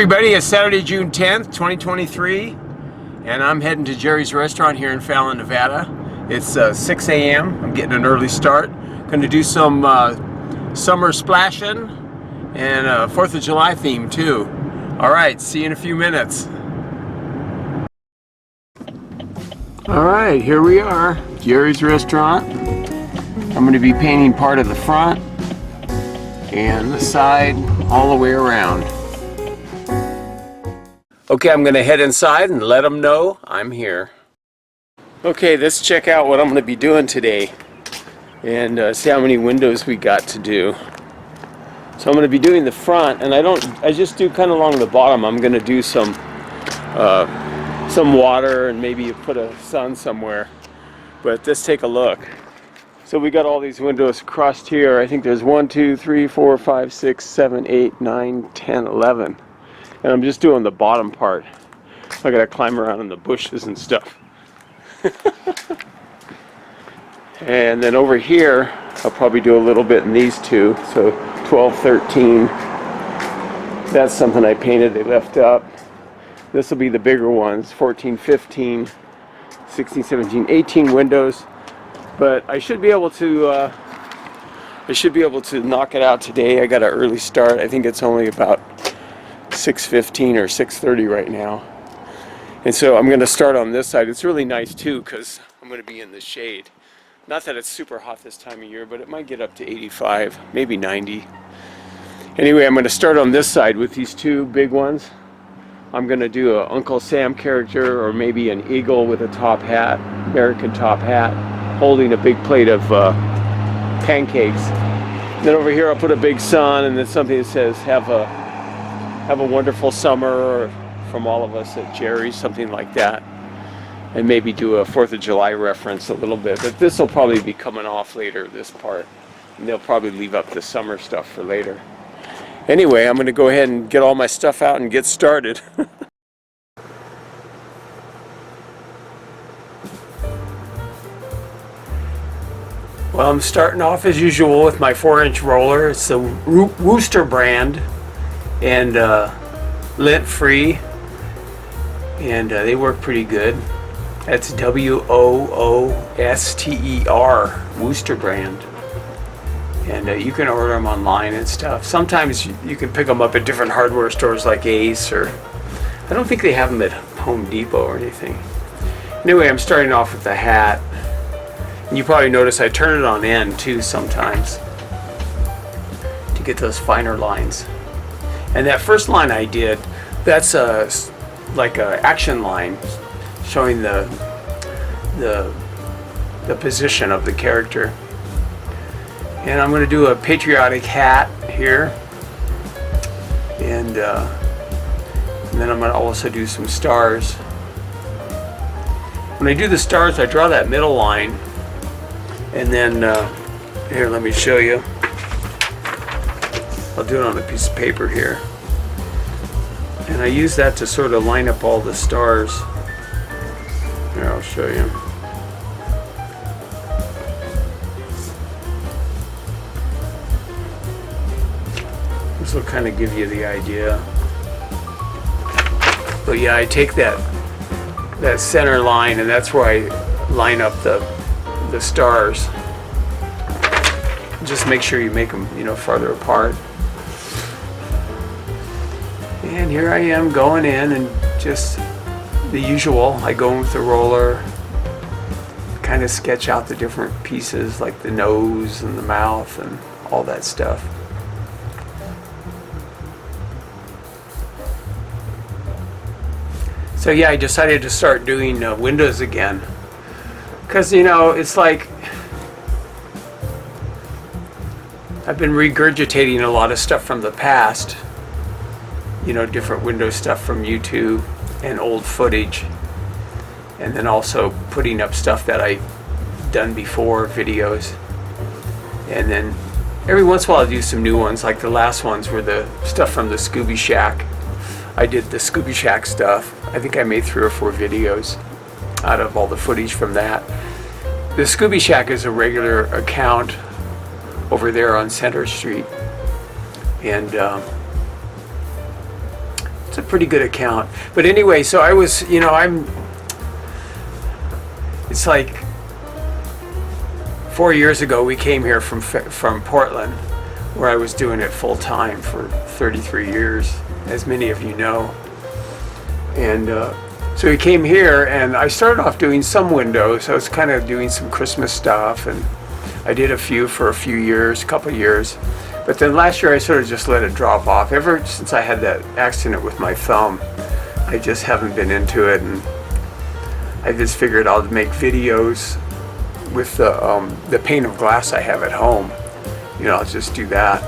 everybody, it's Saturday, June 10th, 2023, and I'm heading to Jerry's restaurant here in Fallon, Nevada. It's 6 a.m. I'm getting an early start. Going to do some summer splashing and 4th of July theme too. All right, see you in a few minutes. All right, here we are, Jerry's restaurant. I'm going to be painting part of the front and the side all the way around. Okay, I'm going to head inside and let them know I'm here. Okay, let's check out what I'm going to be doing today and see how many windows we got to do. So I'm going to be doing the front, and I just do kind of along the bottom. I'm going to do some water and maybe put a sun somewhere. But let's take a look. So we got all these windows across here. I think there's 1, 2, 3, 4, 5, 6, 7, 8, 9, 10, 11. And I'm just doing the bottom part. I gotta climb around in the bushes and stuff. And then over here, I'll probably do a little bit in these two. So 12, 13. That's something I painted, they left up. This will be the bigger ones, 14, 15, 16, 17, 18 windows. But I should be able to knock it out today. I got an early start. I think it's only about 6:15 or 6:30 right now. And so I'm going to start on this side. It's really nice too because I'm going to be in the shade. Not that it's super hot this time of year, but it might get up to 85, maybe 90. Anyway, I'm going to start on this side with these two big ones. I'm going to do a Uncle Sam character or maybe an eagle with a top hat, American top hat, holding a big plate of pancakes. Then over here I'll put a big sun and then something that says have a wonderful summer from all of us at Jerry's, something like that. And maybe do a 4th of July reference a little bit. But this will probably be coming off later, this part. And they'll probably leave up the summer stuff for later. Anyway, I'm going to go ahead and get all my stuff out and get started. Well, I'm starting off as usual with my 4-inch roller. It's the Wooster brand and lint free, and they work pretty good. That's W-O-O-S-T-E-R, Wooster brand. And you can order them online and stuff. Sometimes you can pick them up at different hardware stores like Ace, or I don't think they have them at Home Depot or anything. Anyway, I'm starting off with the hat. And you probably notice I turn it on end too sometimes to get those finer lines. And that first line I did, that's like a action line showing the position of the character. And I'm going to do a patriotic hat here, and then I'm going to also do some stars. When I do the stars, I draw that middle line, and then here, let me show you. I'll do it on a piece of paper here, and I use that to sort of line up all the stars. Here, I'll show you. This will kind of give you the idea. But yeah, I take that center line, and that's where I line up the stars. Just make sure you make them, farther apart. And here I am going in, and just the usual. I go in with the roller, kind of sketch out the different pieces, like the nose and the mouth and all that stuff. So yeah, I decided to start doing windows again, because it's like I've been regurgitating a lot of stuff from the past, different window stuff from YouTube and old footage, and then also putting up stuff that I've done before, videos, and then every once in a while I do some new ones. Like the last ones were the stuff from the Scooby Shack. I did the Scooby Shack stuff. I think I made 3 or 4 videos out of all the footage from that. The Scooby Shack is a regular account over there on Center Street, and it's It's a pretty good account. But anyway, so I was, it's like 4 years ago we came here from Portland, where I was doing it full time for 33 years, as many of you know. And so we came here, and I started off doing some windows. I was kind of doing some Christmas stuff, and I did a few for a few years, a couple of years. But then last year I sort of just let it drop off. Ever since I had that accident with my thumb, I just haven't been into it, and I just figured I'll make videos with the pane of glass I have at home. I'll just do that.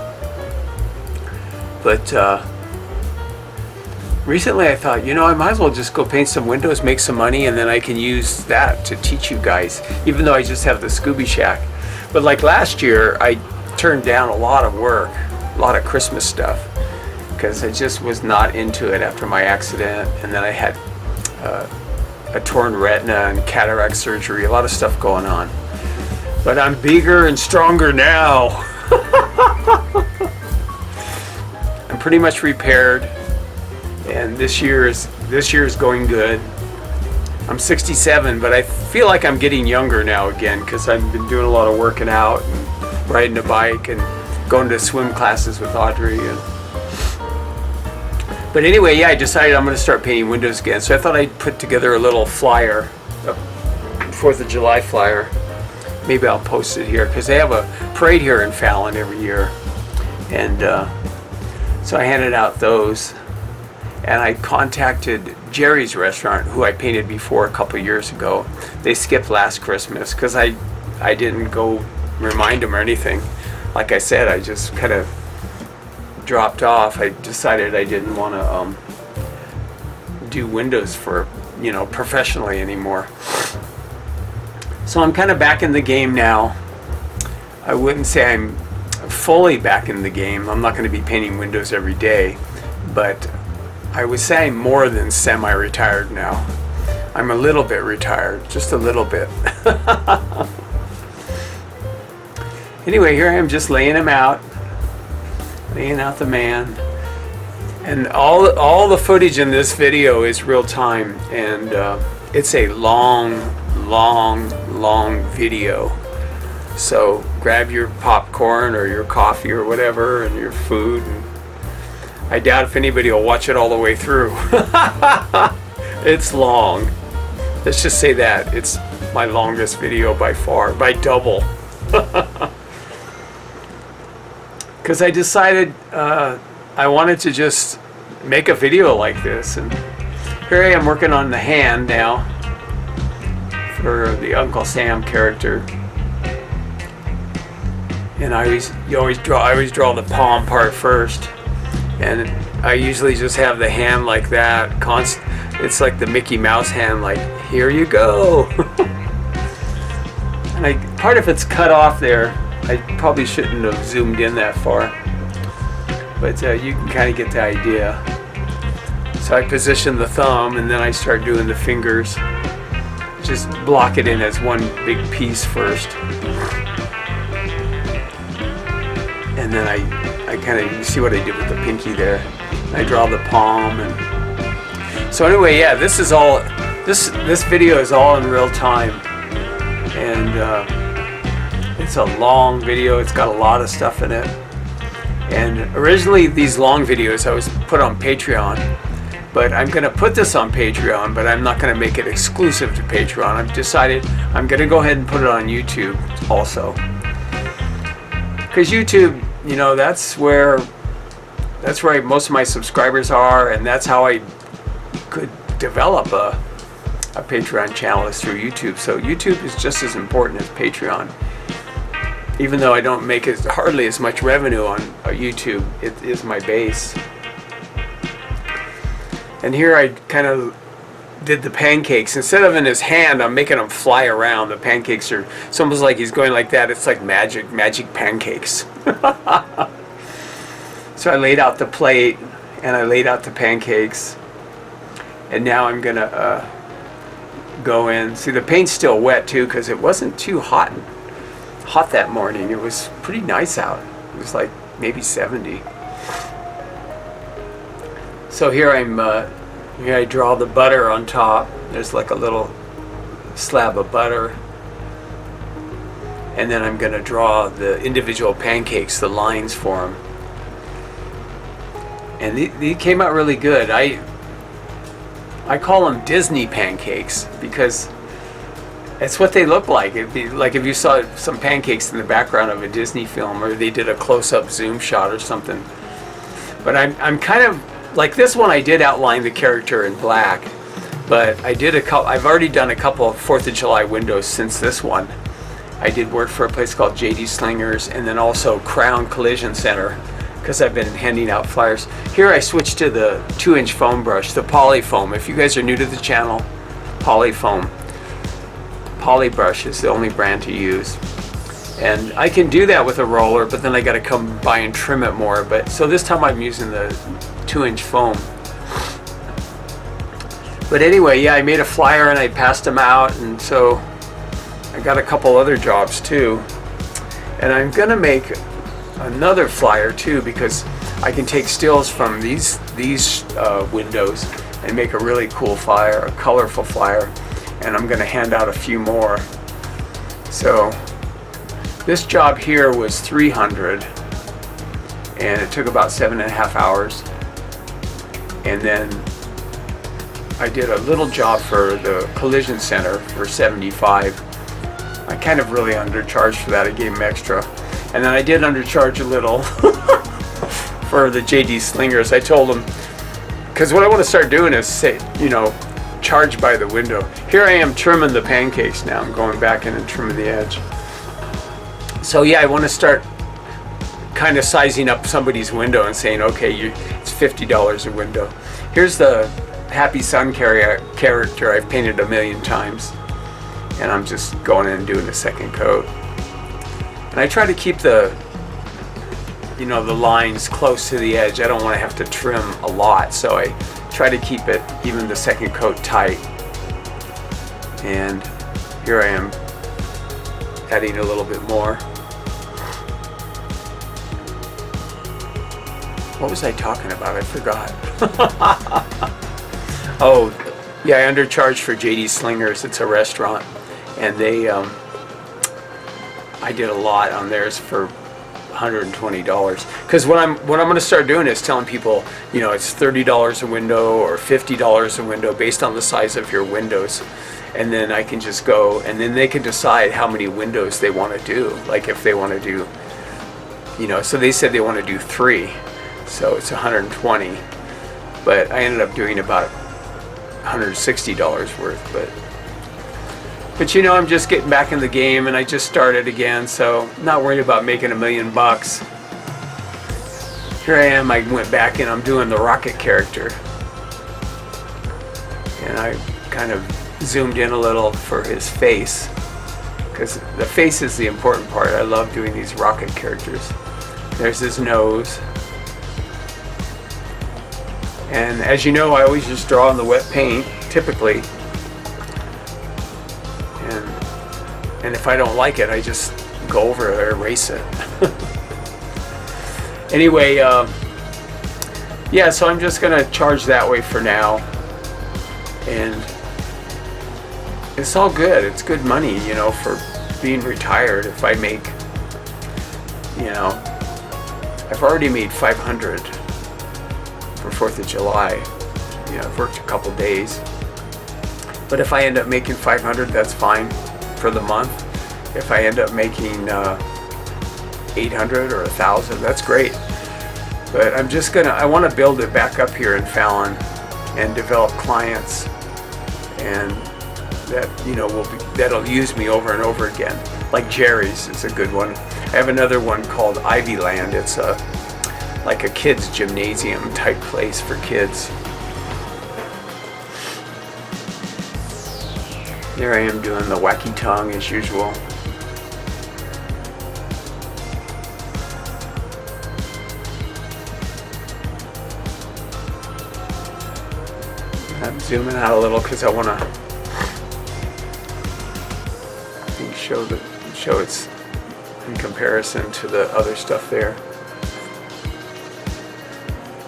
But recently I thought, I might as well just go paint some windows, make some money, and then I can use that to teach you guys, even though I just have the Scooby Shack. But like last year, I turned down a lot of work, a lot of Christmas stuff, because I just was not into it after my accident. And then I had a torn retina and cataract surgery, a lot of stuff going on. But I'm bigger and stronger now. I'm pretty much repaired, and this year is going good. I'm 67, but I feel like I'm getting younger now again, because I've been doing a lot of working out and riding a bike and going to swim classes with Audrey. But anyway, yeah, I decided I'm going to start painting windows again. So I thought I'd put together a little flyer, a 4th of July flyer. Maybe I'll post it here, because they have a parade here in Fallon every year. And so I handed out those. And I contacted Jerry's restaurant, who I painted before a couple years ago. They skipped last Christmas because I didn't go remind them or anything. Like I said, I just kind of dropped off. I decided I didn't want to do windows for, professionally anymore. So I'm kind of back in the game now. I wouldn't say I'm fully back in the game. I'm not going to be painting windows every day, but I would say I'm more than semi-retired now. I'm a little bit retired, just a little bit. Anyway, here I am just laying him out, laying out the man. And all the footage in this video is real time, and it's a long video. So grab your popcorn or your coffee or whatever and your food. And I doubt if anybody will watch it all the way through. It's long. Let's just say that. It's my longest video by far, by double. Because I decided I wanted to just make a video like this. And here I am working on the hand now for the Uncle Sam character. And I always draw the palm part first. And I usually just have the hand like that. It's like the Mickey Mouse hand, like, here you go. And part of it's cut off there. I probably shouldn't have zoomed in that far. But you can kind of get the idea. So I position the thumb, and then I start doing the fingers. Just block it in as one big piece first. And then I kind of, you see what I did with the pinky there. I draw the palm. And so anyway, yeah, this video is all in real time. And it's a long video. It's got a lot of stuff in it. And originally these long videos I was put on Patreon. But I'm going to put this on Patreon, but I'm not going to make it exclusive to Patreon. I've decided I'm going to go ahead and put it on YouTube also. Because YouTube, that's where most of my subscribers are, and that's how I could develop a Patreon channel, is through YouTube. So YouTube is just as important as Patreon. Even though I don't make hardly as much revenue on YouTube, it is my base. And here I kind of did the pancakes. Instead of in his hand, I'm making them fly around. The pancakes are, it's almost like he's going like that. It's like magic pancakes. So I laid out the plate, and I laid out the pancakes. And now I'm going to go in. See, the paint's still wet too, because it wasn't too hot that morning. It was pretty nice out. It was like maybe 70. So here here I draw the butter on top. There's like a little slab of butter. And then I'm going to draw the individual pancakes, the lines for them. And they came out really good. I call them Disney pancakes because that's what they look like. It'd be like if you saw some pancakes in the background of a Disney film, or they did a close-up zoom shot or something. But I'm kind of like this one. I did outline the character in black, but I've already done a couple of 4th of July windows since this one. I did work for a place called JD Slingers, and then also Crown Collision Center, because I've been handing out flyers. Here I switched to the 2-inch foam brush, the poly foam. If you guys are new to the channel, poly foam. Poly brush is the only brand to use. And I can do that with a roller, but then I got to come by and trim it more. But so this time I'm using the 2-inch foam. But anyway, yeah, I made a flyer and I passed them out, and so I got a couple other jobs too. And I'm gonna make another flyer too, because I can take stills from these windows and make a really cool flyer, a colorful flyer. And I'm gonna hand out a few more. So this job here was 300, and it took about 7.5 hours. And then I did a little job for the Collision Center for 75. I kind of really undercharged for that. I gave them extra. And then I did undercharge a little for the JD Slingers. I told them, because what I want to start doing is say, charge by the window. Here I am trimming the pancakes now. I'm going back in and trimming the edge. So yeah, I want to start kind of sizing up somebody's window and saying, okay, it's $50 a window. Here's the Happy Sun character I've painted 1,000,000 times. And I'm just going in and doing a second coat. And I try to keep the lines close to the edge. I don't want to have to trim a lot, so I try to keep it, even the second coat, tight. And here I am adding a little bit more. What was I talking about? I forgot. Oh, yeah, I undercharged for JD Slingers. It's a restaurant. And they, I did a lot on theirs for $120. Because what I'm going to start doing is telling people, it's $30 a window or $50 a window based on the size of your windows. And then I can just go, and then they can decide how many windows they want to do. Like if they want to do, so they said they want to do 3. So it's $120. But I ended up doing about $160 worth. But I'm just getting back in the game, and I just started again, so not worried about making $1,000,000. Here I am, I went back and I'm doing the rocket character. And I kind of zoomed in a little for his face, because the face is the important part. I love doing these rocket characters. There's his nose. And as you know, I always just draw on the wet paint, typically. And if I don't like it, I just go over it or erase it. Anyway, yeah, so I'm just going to charge that way for now. And it's all good. It's good money, for being retired. If I make, I've already made $500 for 4th of July. I've worked a couple days. But if I end up making $500, that's fine for the month. If I end up making $800 or $1,000, that's great. But I want to build it back up here in Fallon and develop clients, and that that'll use me over and over again. Like Jerry's is a good one. I have another one called Ivyland. It's like a kids gymnasium type place for kids. There I am doing the wacky tongue as usual. I'm zooming out a little because I want to show it's in comparison to the other stuff there.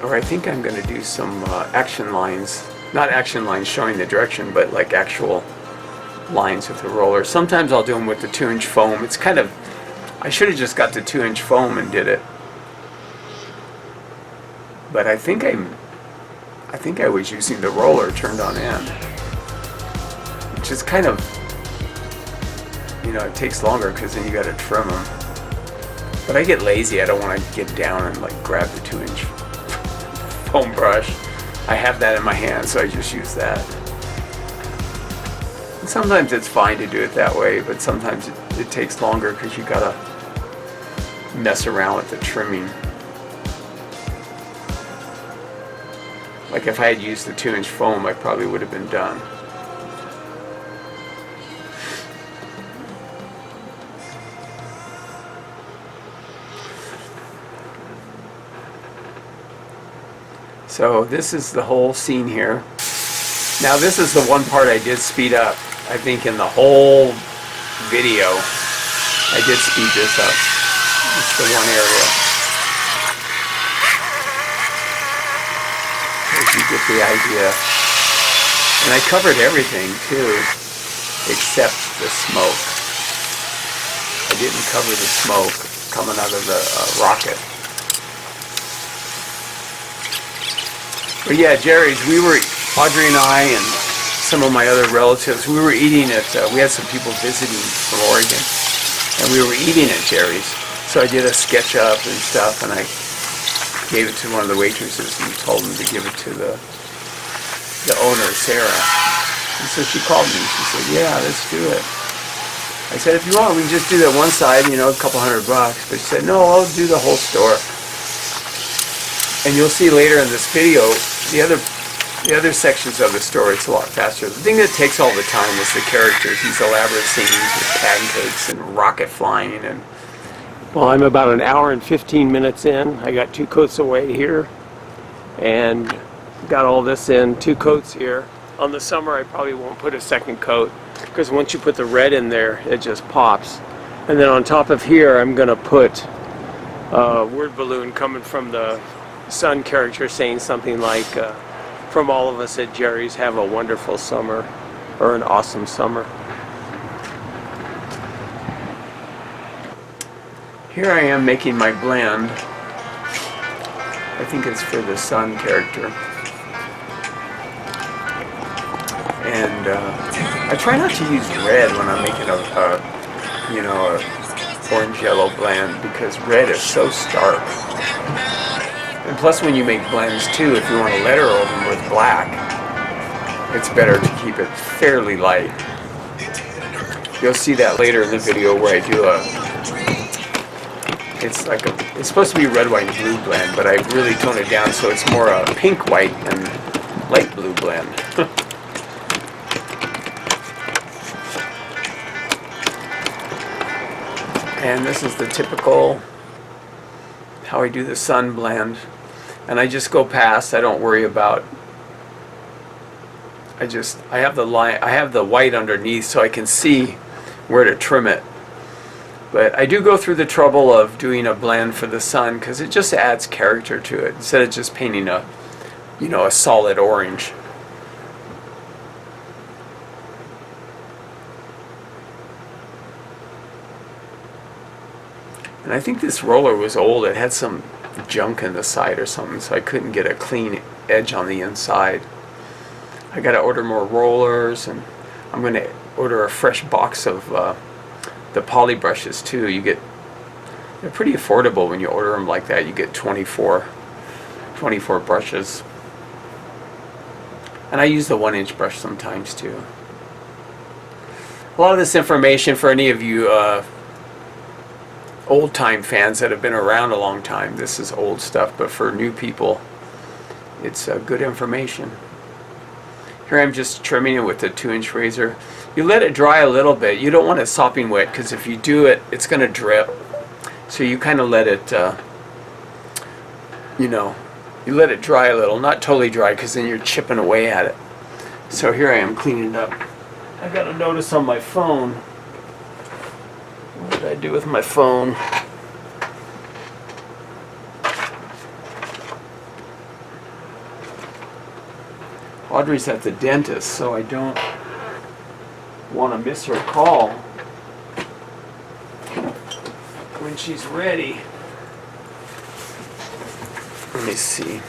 or I think I'm going to do some action lines. Not action lines showing the direction, but like actual lines with the roller. Sometimes I'll do them with the 2-inch foam. It's kind of, I should have just got the 2-inch foam and did it. But I think I was using the roller turned on end, which is kind of, you know, it takes longer because then you got to trim them. But I get lazy. I don't want to get down and like grab the 2-inch foam brush. I have that in my hand, so I just use that. And sometimes it's fine to do it that way, but sometimes it takes longer because you gotta mess around with the trimming. Like if I had used the 2-inch foam, I probably would have been done. So this is the whole scene here. Now this is the one part I did speed up. I think in the whole video, I did speed this up. It's the one area. If you get the idea. And I covered everything too, except the smoke. I didn't cover the smoke coming out of the rocket. But yeah, Jerry's, Audrey and I and some of my other relatives, we were eating at, we had some people visiting from Oregon, and we were eating at Jerry's. So I did a sketch up and stuff, and I gave it to one of the waitresses and told them to give it to the owner, Sarah. And so she called me, she said, yeah, let's do it. I said, if you want, we can just do that one side, you know, a couple $100. But she said, no, I'll do the whole store. And you'll see later in this video, the other sections of the story, it's a lot faster. The thing that takes all the time is the characters, these elaborate scenes with pancakes and rocket flying. And well, I'm about an hour and 15 minutes in. I got 2 coats away here and got all this in, 2 coats here. On the summer, I probably won't put a second coat because once you put the red in there, it just pops. And then on top of here, I'm going to put a word balloon coming from the Sun character saying something like, from all of us at Jerry's, have a wonderful summer, or an awesome summer. Here I am making my blend. I think it's for the Sun character. And I try not to use red when I'm making a orange-yellow blend, because red is so stark. And plus when you make blends too, if you want to letter over them with black, it's better to keep it fairly light. You'll see that later in the video where I do it's supposed to be red, white, and blue blend, but I really tone it down so it's more a pink, white, and light blue blend. And this is the typical how I do the Sun blend, and I just go past. I don't worry about. I have the line. I have the white underneath, so I can see where to trim it. But I do go through the trouble of doing a blend for the Sun because it just adds character to it instead of just painting a solid orange. And I think this roller was old. It had some junk in the side or something, so I couldn't get a clean edge on the inside. I got to order more rollers, and I'm going to order a fresh box of the poly brushes too. They're pretty affordable when you order them like that. You get 24 brushes. And I use the 1-inch brush sometimes too. A lot of this information for any of you old-time fans that have been around a long time, this is old stuff, but for new people, it's good information. Here I'm just trimming it with the 2-inch razor. You let it dry a little bit. You don't want it sopping wet, because if you do it, it's going to drip. So you kind of let it, you let it dry a little. Not totally dry, because then you're chipping away at it. So here I am cleaning it up. I got a notice on my phone. What did I do with my phone? Audrey's at the dentist, so I don't want to miss her call when she's ready. Let me see.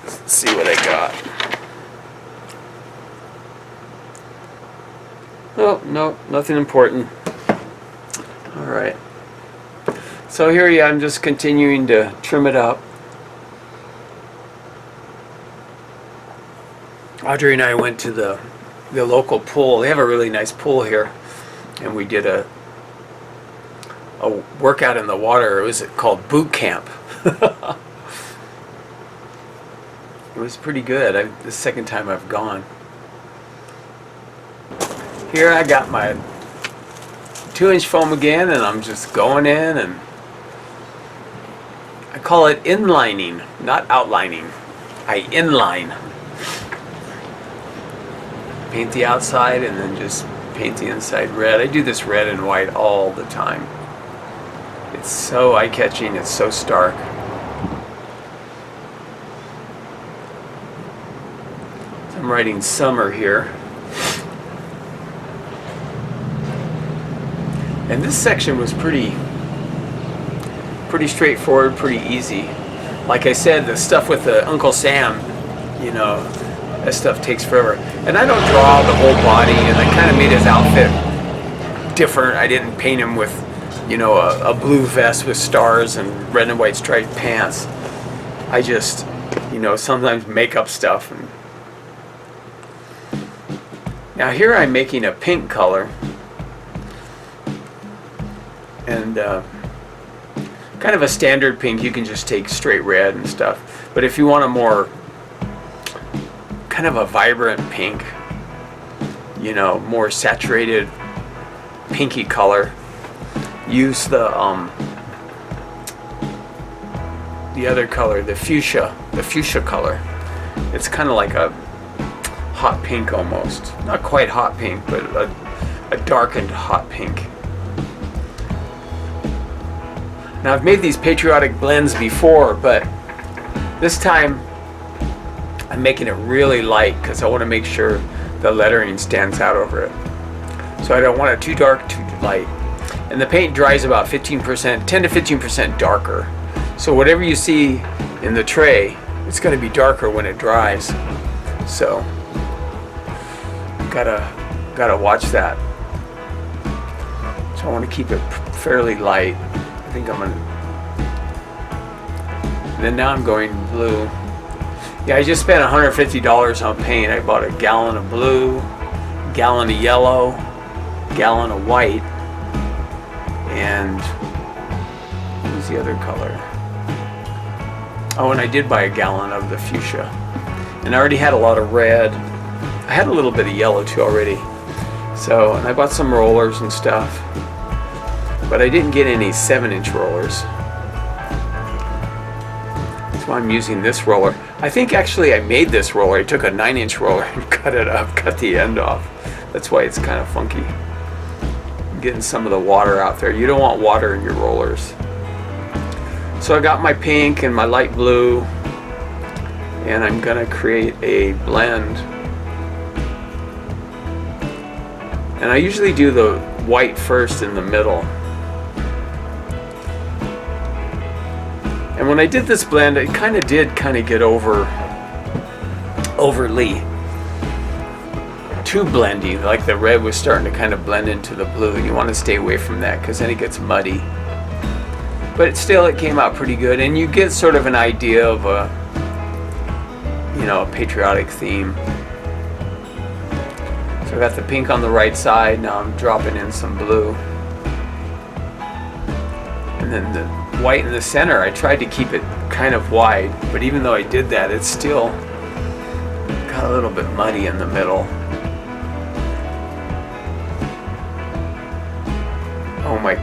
Let's see what I got. Oh, no, nothing important. All right. So here I'm just continuing to trim it up. Audrey and I went to the local pool. They have a really nice pool here, and we did a workout in the water. It was called boot camp. It was pretty good. The second time I've gone. Here I got my 2-inch foam again, and I'm just going in, and I call it inlining, not outlining. I inline. Paint the outside and then just paint the inside red. I do this red and white all the time. It's so eye-catching, it's so stark. So I'm writing summer here. And this section was pretty straightforward, pretty easy. Like I said, the stuff with the Uncle Sam, you know, that stuff takes forever. And I don't draw the whole body, and I kind of made his outfit different. I didn't paint him with, you know, a blue vest with stars and red and white striped pants. I just, you know, sometimes make up stuff. Now here I'm making a pink color. And kind of a standard pink. You can just take straight red and stuff. But if you want a more kind of a vibrant pink, you know, more saturated pinky color, use the other color, the fuchsia color. It's kind of like a hot pink almost. Not quite hot pink, but a darkened hot pink. Now I've made these patriotic blends before, but this time I'm making it really light because I want to make sure the lettering stands out over it. So I don't want it too dark, too light. And the paint dries about 15%, 10 to 15% darker. So whatever you see in the tray, it's going to be darker when it dries. So gotta watch that. So I want to keep it fairly light. I think I'm gonna. And then now I'm going blue. Yeah, I just spent $150 on paint. I bought a gallon of blue, a gallon of yellow, a gallon of white, and what was the other color? Oh, and I did buy a gallon of the fuchsia. And I already had a lot of red. I had a little bit of yellow too already. So, and I bought some rollers and stuff. But I didn't get any 7-inch rollers. So I'm using this roller. I think actually I made this roller. I took a 9-inch roller and cut it up, cut the end off. That's why it's kind of funky. I'm getting some of the water out there. You don't want water in your rollers. So I got my pink and my light blue, and I'm gonna create a blend. And I usually do the white first in the middle. And when I did this blend, it kind of did get overly too blendy. Like the red was starting to kind of blend into the blue. You want to stay away from that because then it gets muddy. But still, it came out pretty good, and you get sort of an idea of a, you know, a patriotic theme. So I got the pink on the right side. Now I'm dropping in some blue, and then the white in the center. I tried to keep it kind of wide, but even though I did that, it's still got a little bit muddy in the middle. Oh, my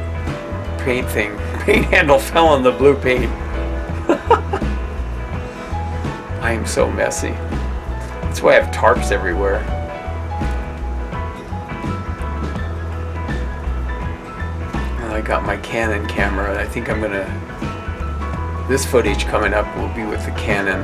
paint handle fell on the blue paint. I am so messy. That's why I have tarps everywhere. And I got my Canon camera, and I think I'm gonna This footage coming up will be with the Canon.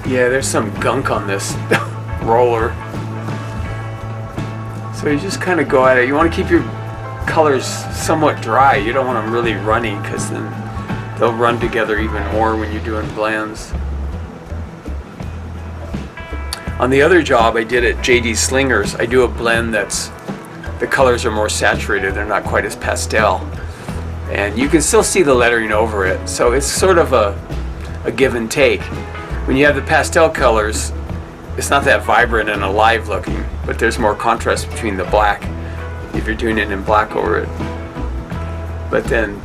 Yeah, there's some gunk on this roller. So you just kind of go at it. You want to keep your colors somewhat dry. You don't want them really runny, because then they'll run together even more when you're doing blends. On the other job I did at JD Slingers, I do a blend that's, the colors are more saturated, they're not quite as pastel. And you can still see the lettering over it, so it's sort of a give and take. When you have the pastel colors, it's not that vibrant and alive looking, but there's more contrast between the black if you're doing it in black over it. But then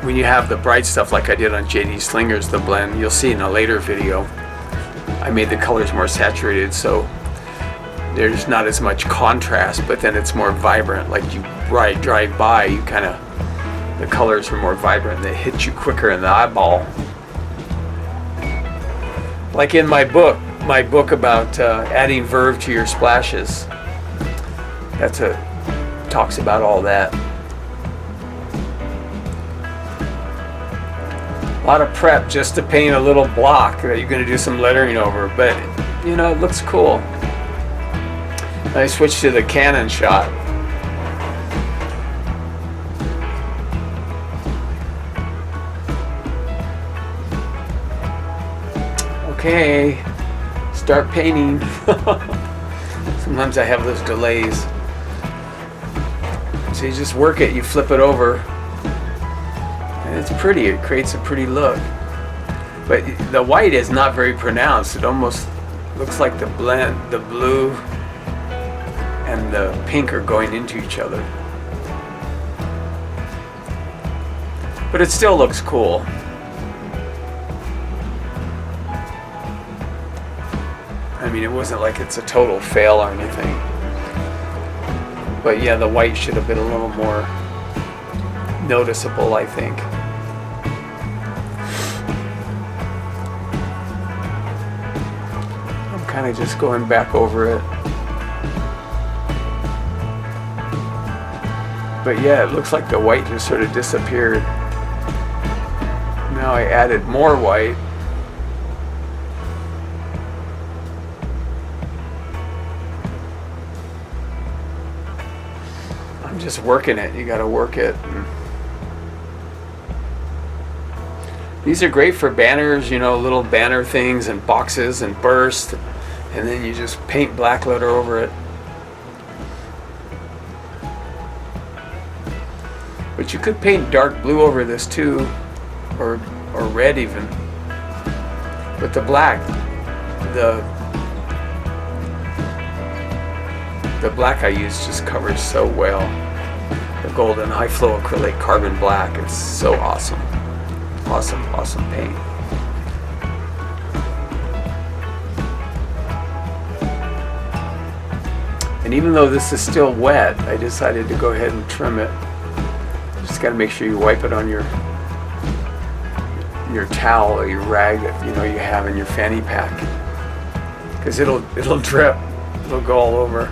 when you have the bright stuff like I did on JD Slingers, the blend, you'll see in a later video, I made the colors more saturated, so there's not as much contrast, but then it's more vibrant. Like you drive by, you kind of, the colors are more vibrant, they hit you quicker in the eyeball. Like in my book about adding verve to your splashes, talks about all that. A lot of prep just to paint a little block that you're going to do some lettering over, but you know, it looks cool. I switched to the Canon shot. Okay, start painting. Sometimes I have those delays. So you just work it, you flip it over, and it's pretty. It creates a pretty look. But the white is not very pronounced. It almost looks like the blend, the blue and the pink are going into each other. But it still looks cool. I mean, it wasn't like it's a total fail or anything. But yeah, the white should have been a little more noticeable, I think. I'm kind of just going back over it. But yeah, it looks like the white just sort of disappeared. Now I added more white. I'm just working it. You gotta work it. These are great for banners, you know, little banner things and boxes and burst, and then you just paint black letter over it. But you could paint dark blue over this too, or red even. But the black, the black I use just covers so well. The golden high flow acrylic carbon black, it's so awesome. Awesome, awesome paint. And even though this is still wet, I decided to go ahead and trim it. Just got to make sure you wipe it on your towel or your rag that you know you have in your fanny pack, because it'll drip. It'll go all over.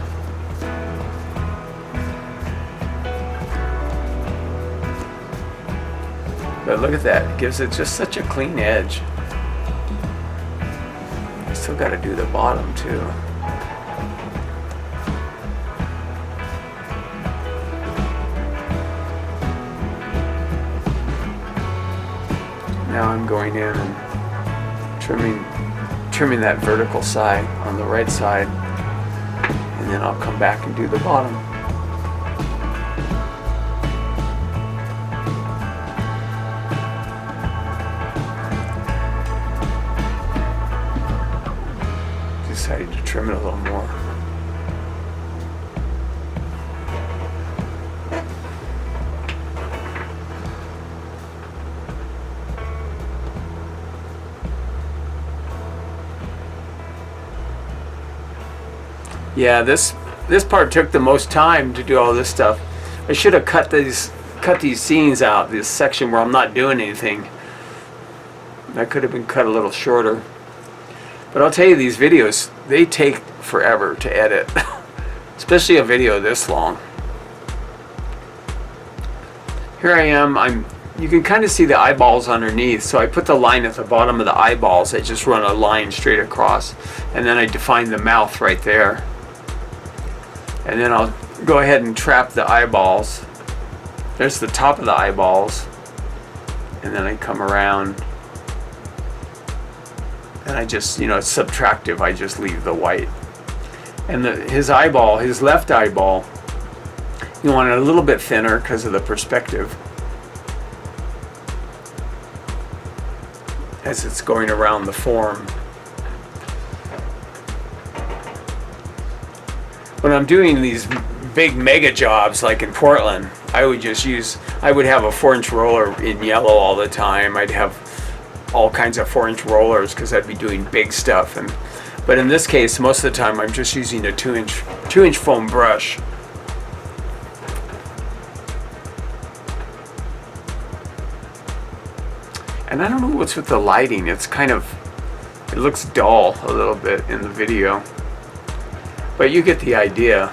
But look at that, it gives it just such a clean edge. I still got to do the bottom too. Now I'm going in and trimming that vertical side on the right side, and then I'll come back and do the bottom. Decided to trim it a little more. Yeah, this part took the most time to do all this stuff. I should have cut these scenes out, this section where I'm not doing anything. That could have been cut a little shorter. But I'll tell you, these videos, they take forever to edit, especially a video this long. Here I am, you can kind of see the eyeballs underneath, so I put the line at the bottom of the eyeballs. I just run a line straight across, and then I define the mouth right there. And then I'll go ahead and trap the eyeballs. There's the top of the eyeballs, and then I come around, and I just, it's subtractive, I just leave the white. And his eyeball, his left eyeball, you want it a little bit thinner because of the perspective as it's going around the form. When I'm doing these big mega jobs like in Portland, I would have a 4-inch roller in yellow all the time. I'd have all kinds of 4-inch rollers because I'd be doing big stuff. But in this case, most of the time I'm just using a 2-inch foam brush. And I don't know what's with the lighting. It looks dull a little bit in the video. But you get the idea.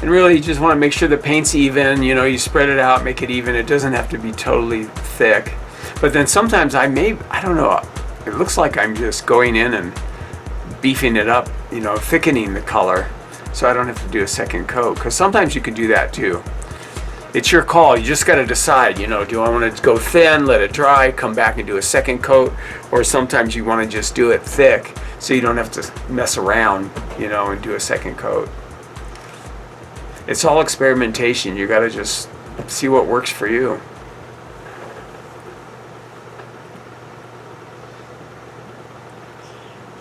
And really, you just want to make sure the paint's even. You spread it out, make it even. It doesn't have to be totally thick. But then sometimes I don't know, it looks like I'm just going in and beefing it up, thickening the color, so I don't have to do a second coat. Because sometimes you could do that too. It's your call. You just got to decide, do I want to go thin, let it dry, come back and do a second coat, or sometimes you want to just do it thick so you don't have to mess around, and do a second coat. It's all experimentation. You got to just see what works for you.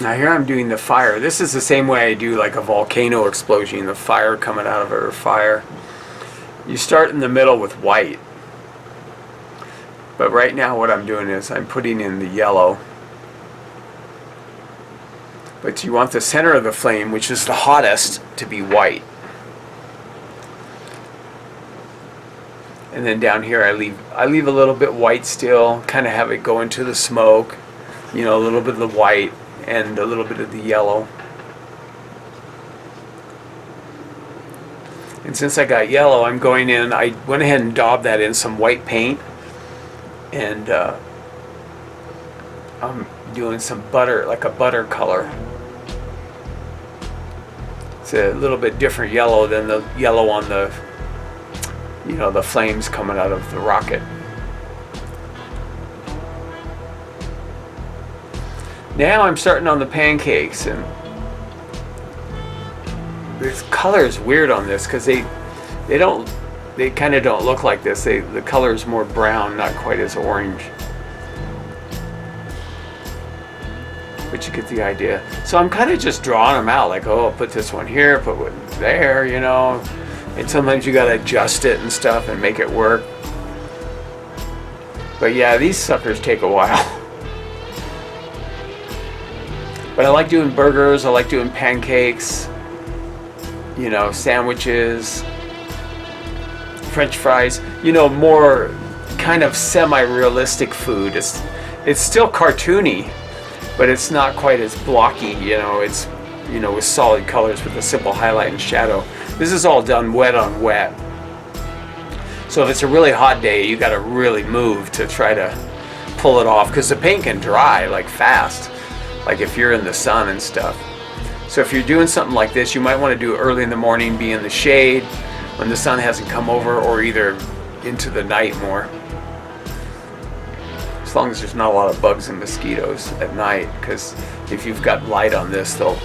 Now here I'm doing the fire. This is the same way I do like a volcano explosion, the fire coming out of it, or fire. You start in the middle with white. But right now what I'm doing is I'm putting in the yellow. But you want the center of the flame, which is the hottest, to be white. And then down here I leave a little bit white still, kind of have it go into the smoke, a little bit of the white and a little bit of the yellow. And since I got yellow, I'm going in, I went ahead and daubed that in some white paint, and I'm doing some butter, like a butter color. It's a little bit different yellow than the yellow on the the flames coming out of the rocket. Now I'm starting on the pancakes, and this color is weird on this because they kind of don't look like this. The color is more brown, not quite as orange. But you get the idea. So I'm kind of just drawing them out, like, oh, I'll put this one here, put one there, And sometimes you gotta adjust it and stuff and make it work. But yeah, these suckers take a while. But I like doing burgers, I like doing pancakes, sandwiches, French fries, more kind of semi-realistic food. It's still cartoony, but it's not quite as blocky, it's with solid colors with a simple highlight and shadow. This is all done wet on wet. So if it's a really hot day, you got to really move to try to pull it off, because the paint can dry like fast, like if you're in the sun and stuff. So if you're doing something like this, you might want to do it early in the morning, be in the shade when the sun hasn't come over, or either into the night more. As long as there's not a lot of bugs and mosquitoes at night, because if you've got light on this, they'll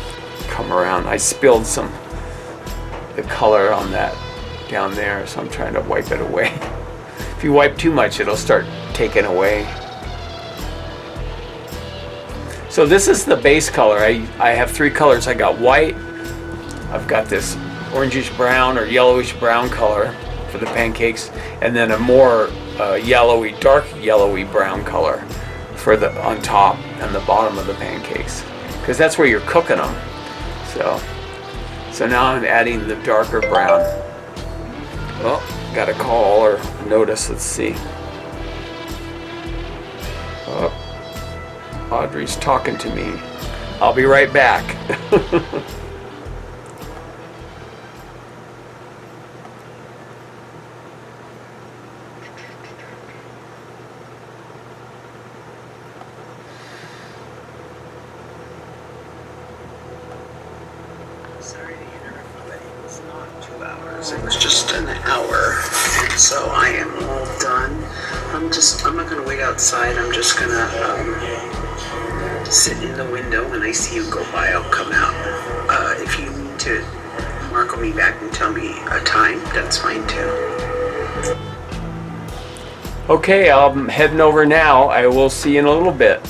come around. I spilled the color on that down there, so I'm trying to wipe it away. If you wipe too much, it'll start taking away. So this is the base color. I have 3 colors. I got white, I've got this orangish brown or yellowish brown color for the pancakes, and then a more yellowy, dark yellowy brown color for the on top and the bottom of the pancakes, because that's where you're cooking them. So now I'm adding the darker brown. Oh, got a call or a notice. Let's see. Oh, Audrey's talking to me. I'll be right back. Sorry to interrupt, but it was not 2 hours. It was just an hour. And so I am all done. I'm not gonna wait outside. I'm just gonna sit in the window. When I see you go by, I'll come out. If you need to mark me back and tell me a time, that's fine too. Okay, I'm heading over now. I will see you in a little bit.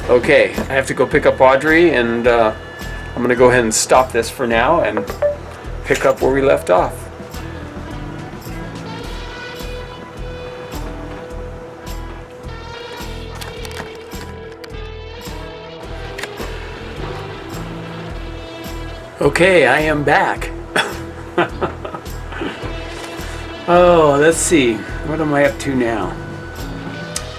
Okay, I have to go pick up Audrey, and I'm going to go ahead and stop this for now and pick up where we left off. Okay, I am back. Oh, let's see. What am I up to now?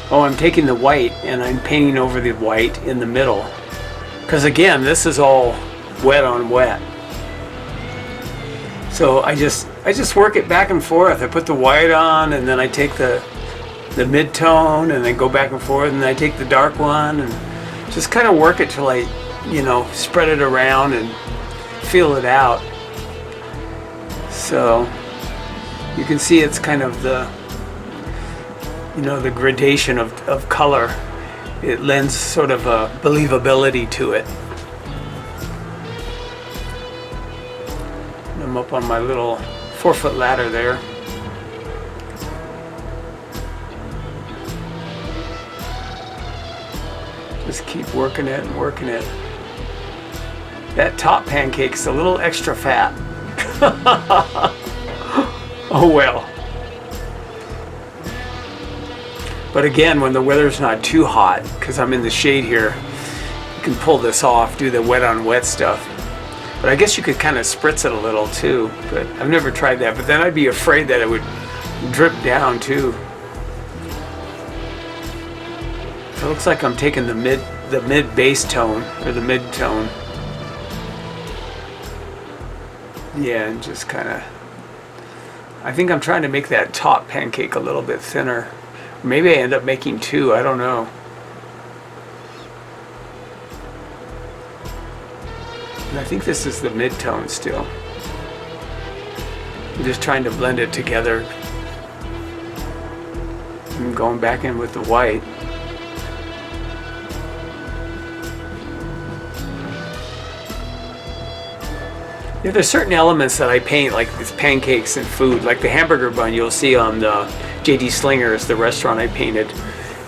Oh, I'm taking the white and I'm painting over the white in the middle. Because again, this is all wet on wet. So I just work it back and forth. I put the white on and then I take the mid-tone and then go back and forth, and then I take the dark one and just kind of work it till I, spread it around and feel it out. So you can see it's kind of the gradation of color. It lends sort of a believability to it. And I'm up on my little 4-foot ladder there. Just keep working it and working it. That top pancake's a little extra fat. Oh well. But again, when the weather's not too hot, because I'm in the shade here, you can pull this off, do the wet on wet stuff. But I guess you could kind of spritz it a little too, but I've never tried that. But then I'd be afraid that it would drip down too. So it looks like I'm taking the mid base tone, or the mid tone. Yeah, and just kind of, I think I'm trying to make that top pancake a little bit thinner. Maybe I end up making two, I don't know. And I think this is the mid-tone still. I'm just trying to blend it together. I'm going back in with the white. Yeah, there's certain elements that I paint, like these pancakes and food, like the hamburger bun you'll see on the J.D. Slinger's, the restaurant I painted.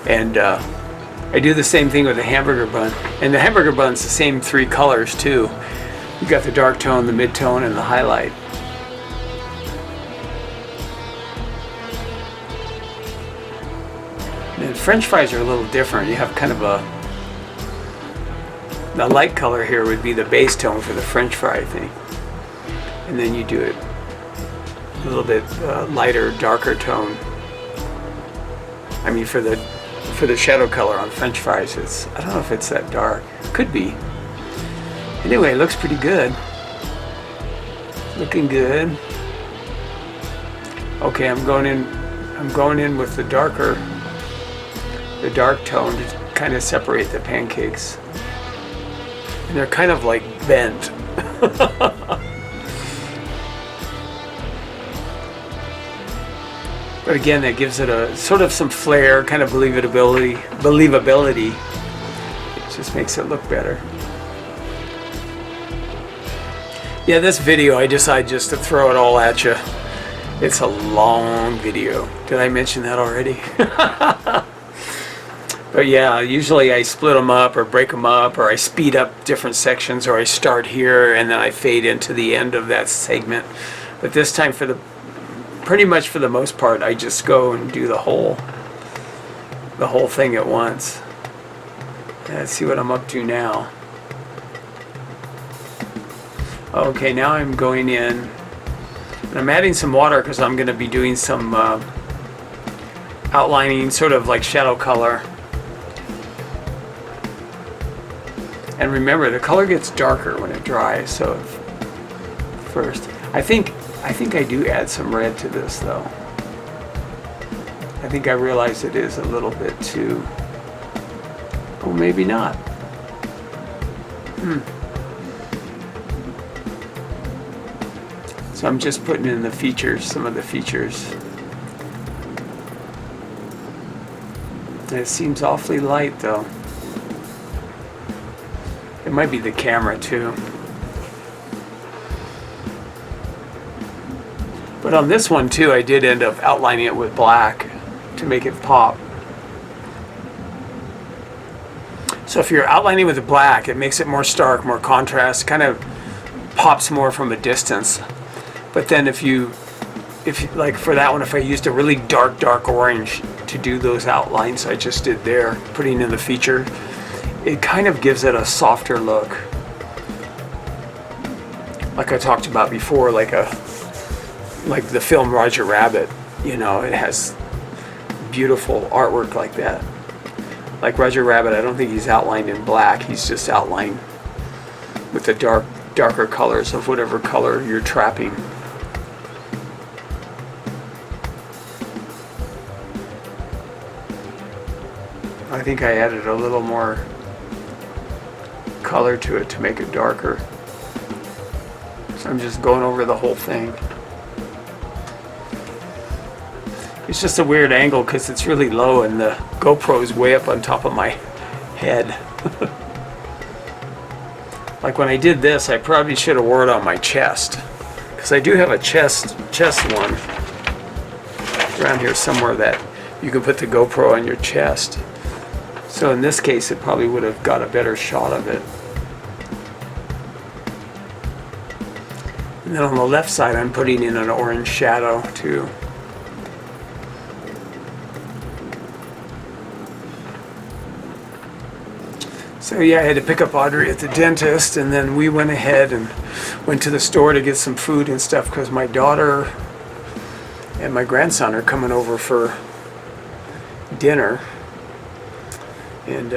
And I do the same thing with the hamburger bun. And the hamburger bun's the same 3 colors too. You got the dark tone, the mid-tone, and the highlight. And French fries are a little different. You have kind of the light color here would be the base tone for the French fry thing. And then you do it a little bit lighter, darker tone. I mean, for the shadow color on French fries, I don't know if it's that dark. Could be. Anyway, it looks pretty good. Looking good. Okay, I'm going in with the dark tone to kind of separate the pancakes. And they're kind of like bent. But again, that gives it a sort of some flair, kind of believability. It just makes it look better. Yeah, this video, I decided just to throw it all at you. It's a long video. Did I mention that already? But yeah, usually I split them up or break them up, or I speed up different sections, or I start here and then I fade into the end of that segment. But this time, pretty much for the most part, I just go and do the whole thing at once. Let's see what I'm up to now. Okay, now I'm going in, and I'm adding some water because I'm going to be doing some outlining, sort of like shadow color. And remember, the color gets darker when it dries. So first, I think I do add some red to this, though. I think I realize it is a little bit too. Oh, maybe not. So I'm just putting in the features, some of the features. And it seems awfully light, though. It might be the camera too. But on this one too, I did end up outlining it with black to make it pop. So if you're outlining with the black, it makes it more stark, more contrast, kind of pops more from a distance. But then if you like for that one, if I used a really dark orange to do those outlines I just did there, putting in the feature, it kind of gives it a softer look. Like I talked about before, like the film Roger Rabbit, you know, it has beautiful artwork like that. Like Roger Rabbit, I don't think he's outlined in black, he's just outlined with the darker colors of whatever color you're trapping. I think I added a little more color to it to make it darker. So I'm just going over the whole thing. It's just a weird angle because it's really low and the GoPro is way up on top of my head. Like when I did this, I probably should have wore it on my chest, because I do have a chest one around here somewhere that you can put the GoPro on your chest. So in this case, it probably would have got a better shot of it. And then on the left side, I'm putting in an orange shadow too. So yeah, I had to pick up Audrey at the dentist, and then we went ahead and went to the store to get some food and stuff because my daughter and my grandson are coming over for dinner. And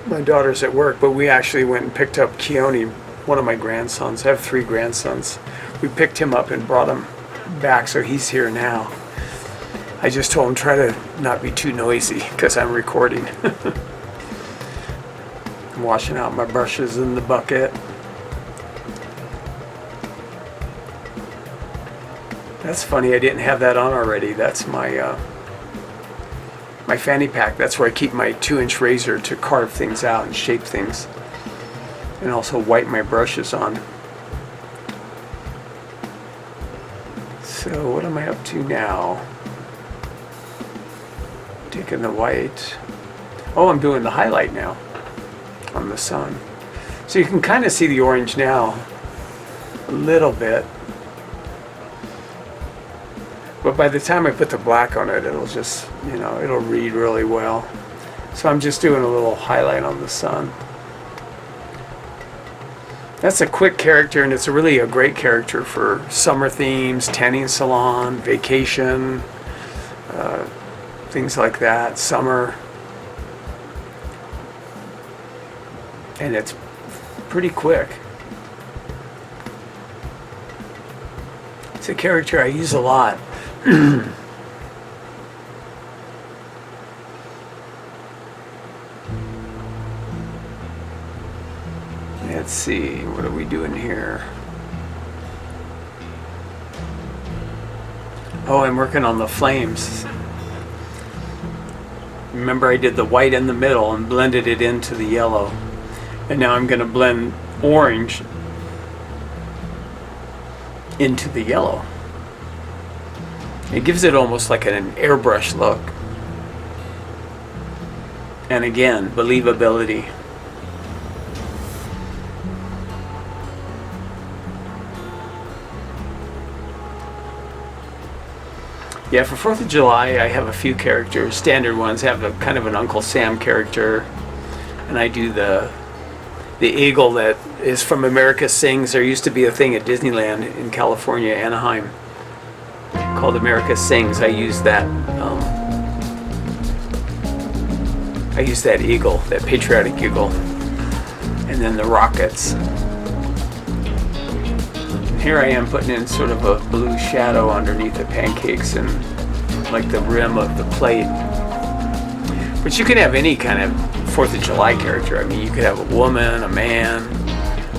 my daughter's at work, but we actually went and picked up Keone, one of my grandsons. I have 3 grandsons. We picked him up and brought him back, so he's here now. I just told him try to not be too noisy because I'm recording. I'm washing out my brushes in the bucket. That's funny, I didn't have that on already. That's my my fanny pack. That's where I keep my 2-inch razor to carve things out and shape things, and also wipe my brushes on. So what am I up to now? Taking the white. Oh, I'm doing the highlight now on the sun. So you can kind of see the orange now a little bit. But by the time I put the black on it, it'll just, you know, it'll read really well. So I'm just doing a little highlight on the sun. That's a quick character, and it's really a great character for summer themes, tanning salon, vacation, things like that, summer. And it's pretty quick. It's a character I use a lot. Let's see, what are we doing here? Oh, I'm working on the flames. Remember, I did the white in the middle and blended it into the yellow. And now I'm going to blend orange into the yellow. It gives it almost like an airbrush look. And again, believability. Yeah, for 4th of July, I have a few characters, standard ones. I have a kind of an Uncle Sam character, and I do the the eagle that is from America Sings. There used to be a thing at Disneyland in California, Anaheim, called America Sings. I used that eagle, that patriotic eagle, and then the rockets. And here I am putting in sort of a blue shadow underneath the pancakes and like the rim of the plate. But you can have any kind of 4th of July character. I mean, you could have a woman, a man.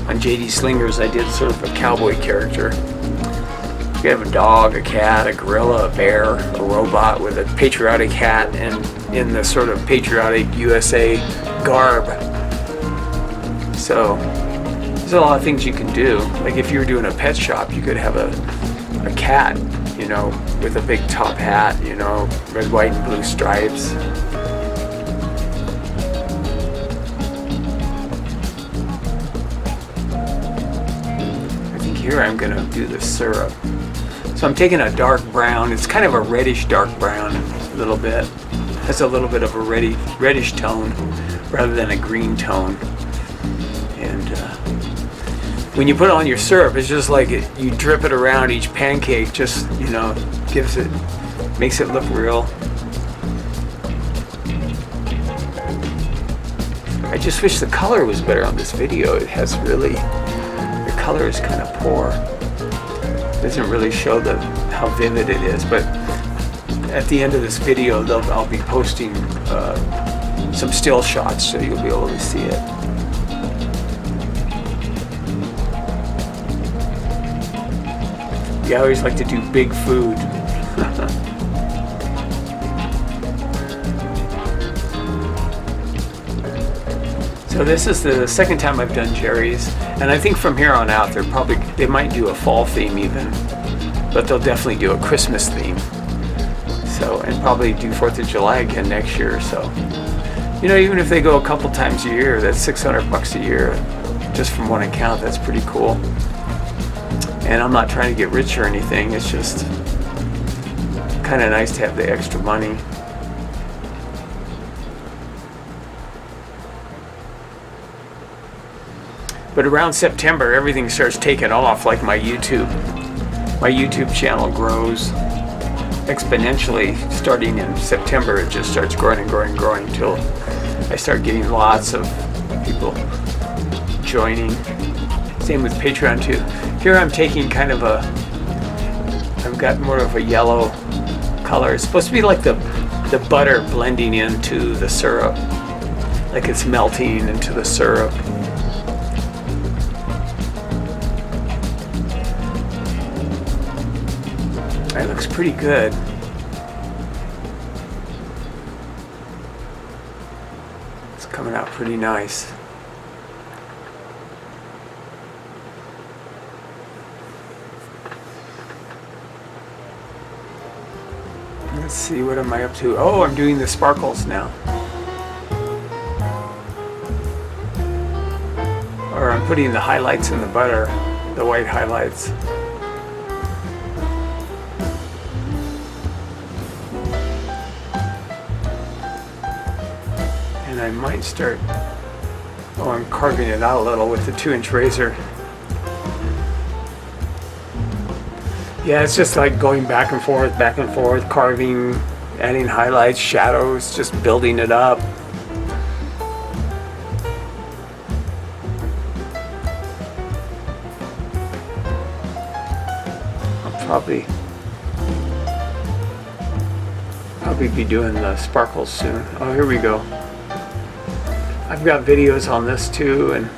On J.D. Slingers, I did sort of a cowboy character. You could have a dog, a cat, a gorilla, a bear, a robot with a patriotic hat and in the sort of patriotic USA garb. So there's a lot of things you can do. Like if you were doing a pet shop, you could have a cat, you know, with a big top hat, you know, red, white, and blue stripes. I think here I'm gonna do the syrup. So I'm taking a dark brown. It's kind of a reddish dark brown, a little bit. Has a little bit of a reddish tone rather than a green tone. And when you put on your syrup, it's just like you drip it around each pancake. Just, you know, makes it look real. I just wish the color was better on this video. It has really, the color is kind of poor. Doesn't really show how vivid it is, but at the end of this video I'll be posting some still shots so you'll be able to see it. Yeah, I always like to do big food. So this is the second time I've done Jerry's, and I think from here on out they might do a fall theme even, but they'll definitely do a Christmas theme. So, and probably do 4th of July again next year. So, you know, even if they go a couple times a year, that's $600 a year just from one account. That's pretty cool. And I'm not trying to get rich or anything. It's just kind of nice to have the extra money. But around September, everything starts taking off, like my YouTube. My YouTube channel grows exponentially. Starting in September, it just starts growing and growing and growing until I start getting lots of people joining. Same with Patreon too. Here I'm taking kind of I've got more of a yellow color. It's supposed to be like the butter blending into the syrup, like it's melting into the syrup. It looks pretty good. It's coming out pretty nice. Let's see, what am I up to? Oh, I'm doing the sparkles now. Or I'm putting the highlights in the butter, the white highlights. And I might start, I'm carving it out a little with the 2-inch razor. Yeah, it's just like going back and forth, carving, adding highlights, shadows, just building it up. I'll probably be doing the sparkles soon. Oh, here we go. I've got videos on this too, and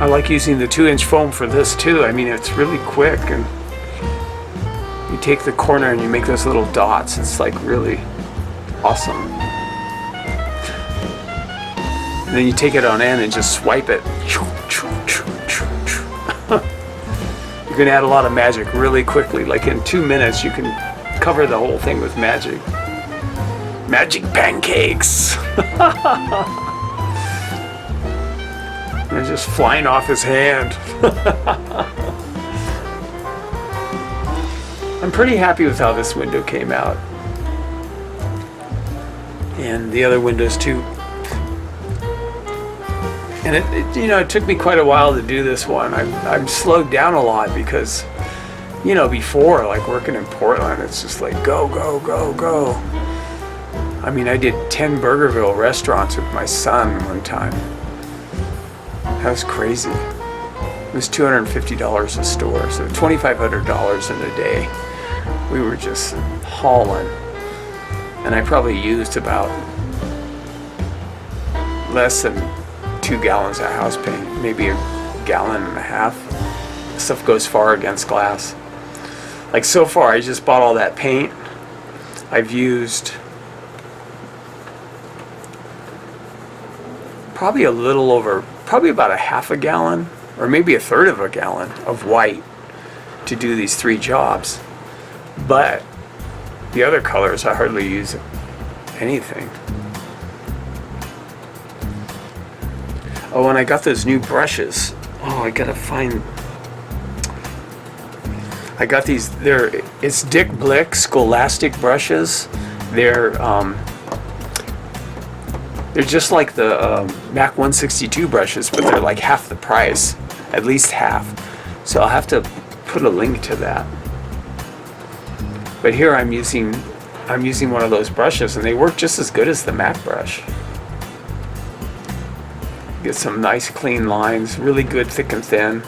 I like using the 2-inch foam for this too. I mean, it's really quick, and you take the corner and you make those little dots. It's like really awesome. And then you take it on end and just swipe it. You can add a lot of magic really quickly. Like in 2 minutes, you can cover the whole thing with magic. Magic pancakes! They're just flying off his hand. I'm pretty happy with how this window came out. And the other windows too. And it took me quite a while to do this one. I've slowed down a lot because, before, like working in Portland, it's just like go, go, go, go. I mean, I did 10 Burgerville restaurants with my son one time. That was crazy. It was $250 a store, so $2,500 in a day. We were just hauling. And I probably used about less than 2 gallons of house paint, maybe a gallon and a half. Stuff goes far against glass. Like so far, I just bought all that paint. I've used probably about a half a gallon or maybe a third of a gallon of white to do these 3 jobs. But the other colors, I hardly use anything. Oh, and I got those new brushes. Oh, I got these, it's Dick Blick Scholastic brushes. They're just like the Mac 162 brushes, but they're like half the price, at least half. So I'll have to put a link to that. But here I'm using one of those brushes, and they work just as good as the Mac brush. Get some nice clean lines, really good thick and thin.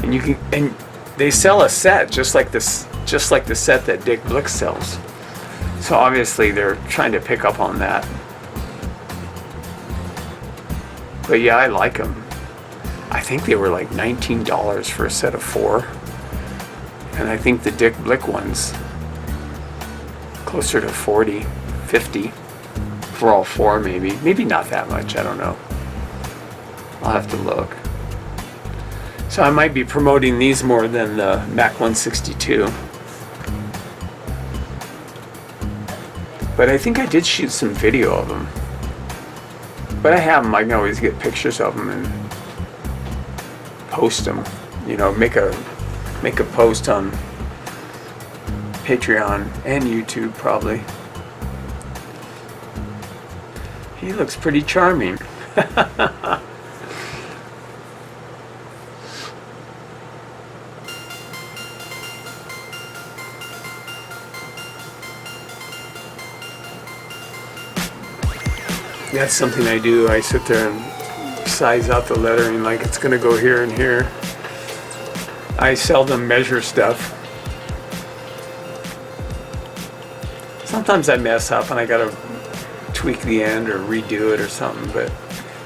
And they sell a set just like the set that Dick Blick sells. So obviously they're trying to pick up on that. But yeah, I like them. I think they were like $19 for a set of 4. And I think the Dick Blick ones closer to 40, 50 for all 4 maybe. Maybe not that much, I don't know. I'll have to look. So I might be promoting these more than the Mac 162. But I think I did shoot some video of them. But I have them. I can always get pictures of them and post them. Make a post on Patreon and YouTube probably. He looks pretty charming. That's something I do. I sit there and size out the lettering like it's going to go here and here. I seldom measure stuff. Sometimes I mess up and I got to tweak the end or redo it or something, but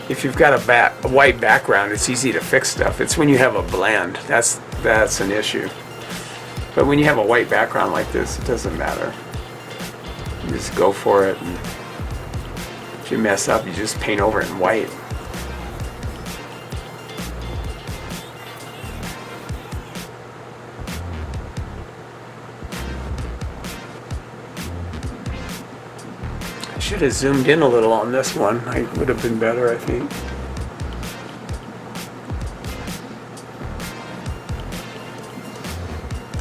if you've got a white background, it's easy to fix stuff. It's when you have a blend that's an issue. But when you have a white background like this, it doesn't matter. You just go for it, and if you mess up, you just paint over it in white. I should have zoomed in a little on this one. I would have been better, I think.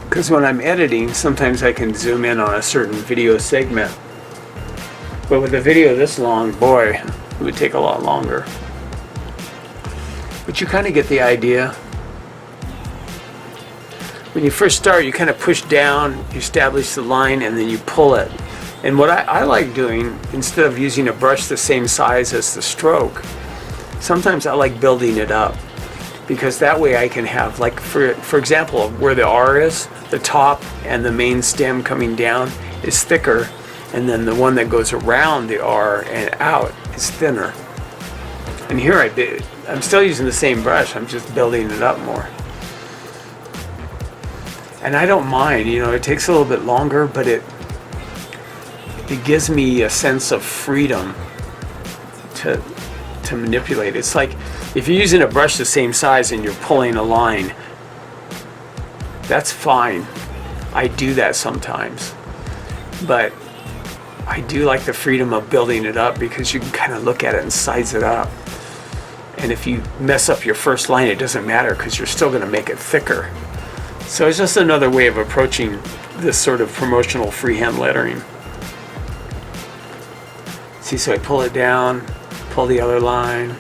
Because when I'm editing, sometimes I can zoom in on a certain video segment. But with a video this long, boy, it would take a lot longer. But you kind of get the idea. When you first start, you kind of push down, you establish the line, and then you pull it. And what I like doing, instead of using a brush the same size as the stroke, sometimes I like building it up. Because that way I can have, like, for example, where the R is, the top and the main stem coming down is thicker, and then the one that goes around the R and out is thinner. And here I'm still using the same brush, I'm just building it up more. And I don't mind, it takes a little bit longer, but it gives me a sense of freedom to manipulate. It's like if you're using a brush the same size and you're pulling a line, that's fine. I do that sometimes. But I do like the freedom of building it up because you can kind of look at it and size it up. And if you mess up your first line, it doesn't matter because you're still going to make it thicker. So it's just another way of approaching this sort of promotional freehand lettering. See, so I pull it down, pull the other line,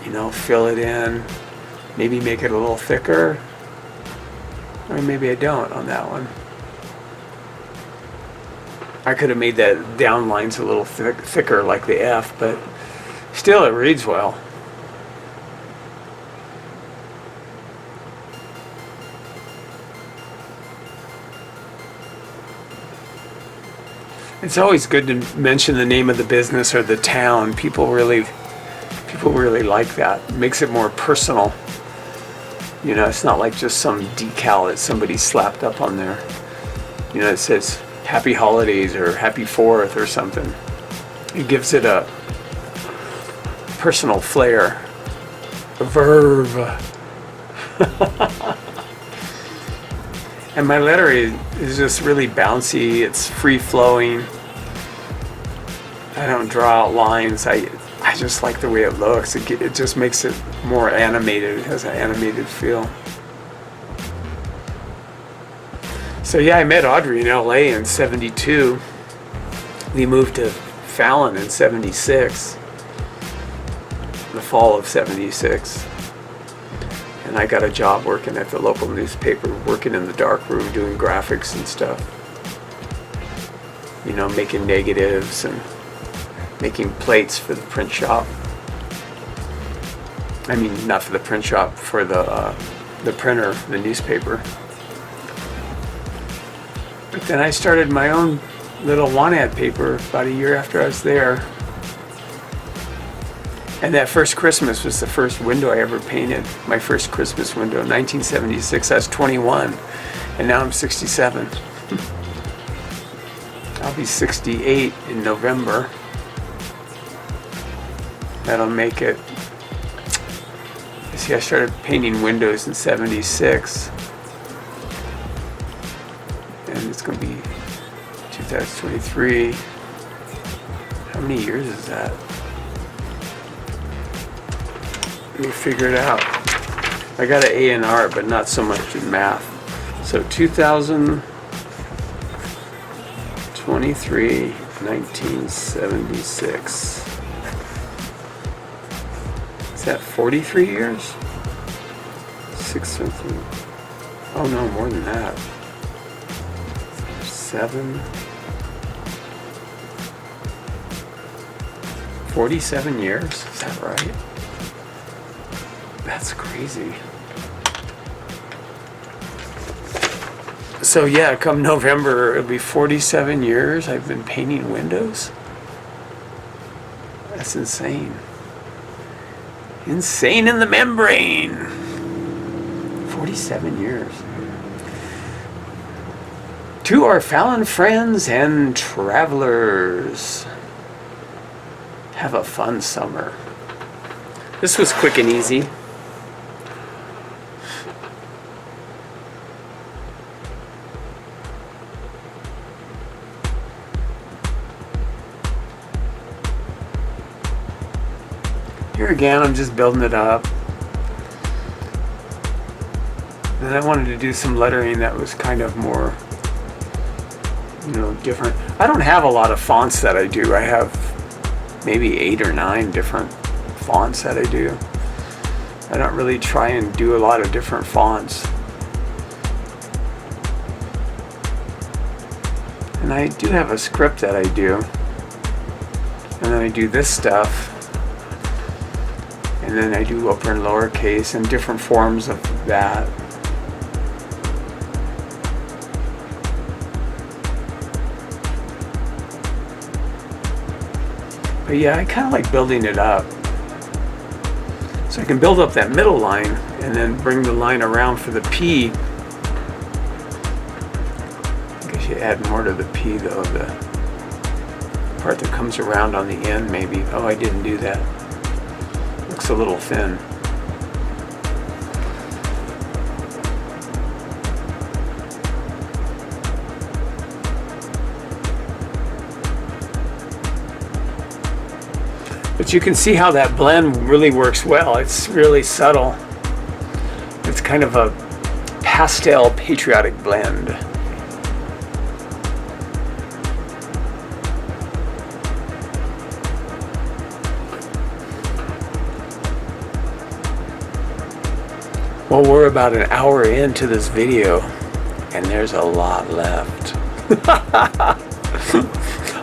You know, fill it in, maybe make it a little thicker, or maybe I don't on that one. I could have made that down lines a little thicker like the F, but still it reads well. It's always good to mention the name of the business or the town. People really like that. It makes it more personal. You know, it's not like just some decal that somebody slapped up on there. You know, it says Happy Holidays or Happy 4th or something. It gives it a personal flair. A verve. And my lettering is just really bouncy. It's free flowing. I don't draw out lines. I just like the way it looks. It just makes it more animated. It has an animated feel. So yeah, I met Audrey in LA in '72. We moved to Fallon in '76. The fall of '76. And I got a job working at the local newspaper, working in the dark room, doing graphics and stuff. You know, making negatives and making plates for the print shop. I mean, not for the print shop, for the printer, the newspaper. But then I started my own little one-ad paper about a year after I was there. And that first Christmas was the first window I ever painted. My first Christmas window, 1976. I was 21, and now I'm 67. I'll be 68 in November. That'll make it. You see, I started painting windows in '76, and it's going to be 2023. How many years is that? Let me figure it out. I got an A in art, but not so much in math. So 2023, 1976. Is that 43 years? 6 something. Oh no, more than that. 7. 47 years? Is that right? That's crazy. So yeah, come November, it'll be 47 years I've been painting windows. That's insane. Insane in the membrane. 47 years. To our Fallon friends and travelers, have a fun summer. This was quick and easy. Here again, I'm just building it up. And I wanted to do some lettering that was kind of more, you know, different. I don't have a lot of fonts that I do. I have maybe 8 or 9 different fonts that I do. I don't really try and do a lot of different fonts. And I do have a script that I do. And then I do this stuff. And then I do upper and lowercase and different forms of that. But yeah, I kind of like building it up. So I can build up that middle line and then bring the line around for the P. I guess you add more to the P though, the part that comes around on the end maybe. Oh, I didn't do that. Looks a little thin. But you can see how that blend really works well. It's really subtle. It's kind of a pastel patriotic blend. Well, we're about an hour into this video, and there's a lot left.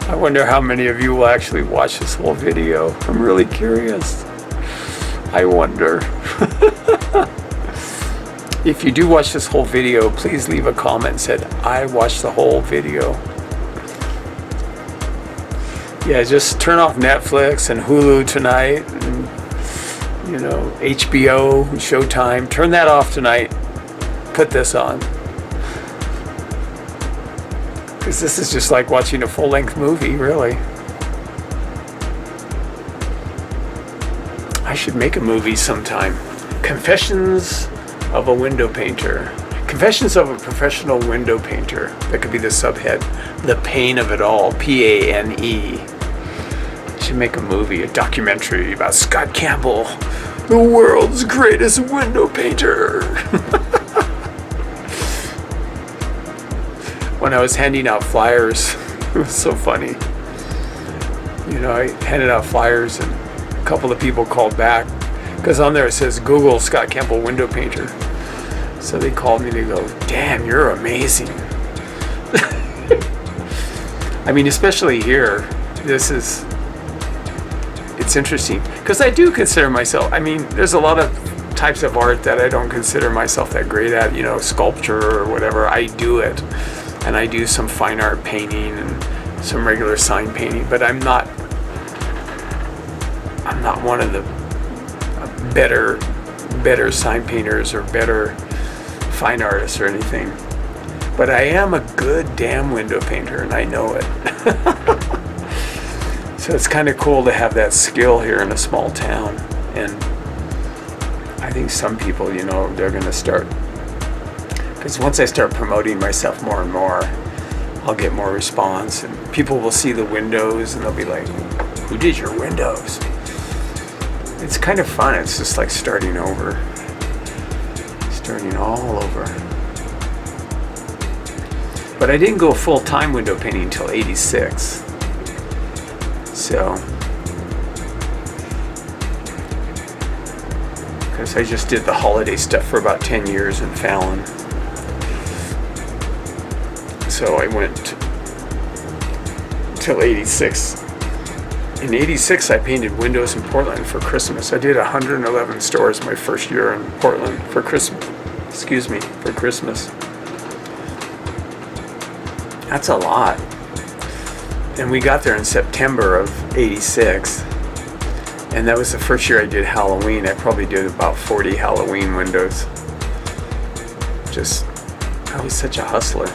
I wonder how many of you will actually watch this whole video. I'm really curious. I wonder. If you do watch this whole video, please leave a comment and said, I watched the whole video. Yeah, just turn off Netflix and Hulu tonight, and, you know, HBO, Showtime. Turn that off tonight. Put this on. Because this is just like watching a full-length movie, really. I should make a movie sometime. Confessions of a Window Painter. Confessions of a Professional Window Painter. That could be the subhead. The Pain of It All. P-A-N-E. I should make a movie, a documentary about Scot Campbell, the world's greatest window painter. When I was handing out flyers, it was so funny. You know, I handed out flyers and a couple of people called back because on there it says Google Scot Campbell window painter. So they called me and they go, damn, you're amazing. I mean, especially here, it's interesting because I do consider myself, I mean, there's a lot of types of art that I don't consider myself that great at, you know, sculpture or whatever. I do it. And I do some fine art painting and some regular sign painting, but I'm not one of the better sign painters or better fine artists or anything. But I am a good damn window painter, and I know it. So it's kind of cool to have that skill here in a small town. And I think some people, you know, they're going to start. Because once I start promoting myself more and more, I'll get more response, and people will see the windows and they'll be like, who did your windows? It's kind of fun. It's just like starting over. Starting all over. But I didn't go full-time window painting until 86. So, because I just did the holiday stuff for about 10 years in Fallon. So I went till 86. In 86, I painted windows in Portland for Christmas. I did 111 stores my first year in Portland for Christmas. For Christmas. That's a lot. And we got there in September of 86. And that was the first year I did Halloween. I probably did about 40 Halloween windows. I was such a hustler.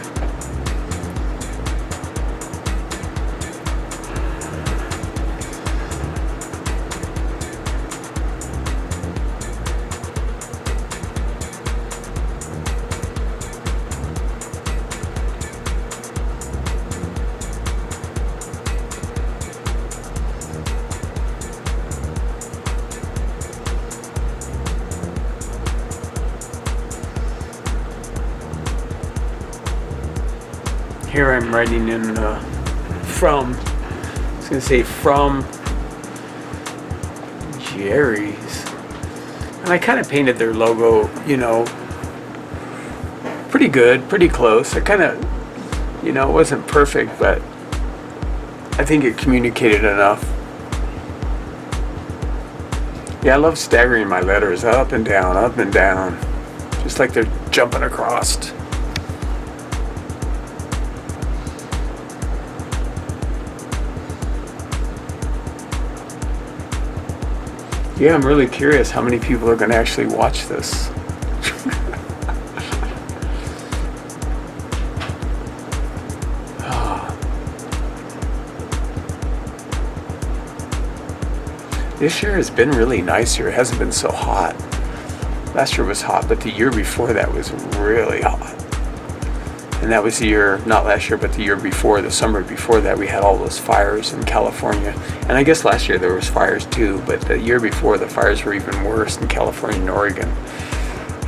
Here I'm writing in from Jerry's. And I kind of painted their logo, you know, pretty good, pretty close. I kind of, you know, it wasn't perfect, but I think it communicated enough. Yeah, I love staggering my letters up and down, just like they're jumping across. Yeah, I'm really curious how many people are going to actually watch this. This year has been really nice here. It hasn't been so hot. Last year was hot, but the year before that was really hot. And that was the year, not last year, but the year before, the summer before that, we had all those fires in California. And I guess last year there was fires too, but the year before the fires were even worse in California and Oregon.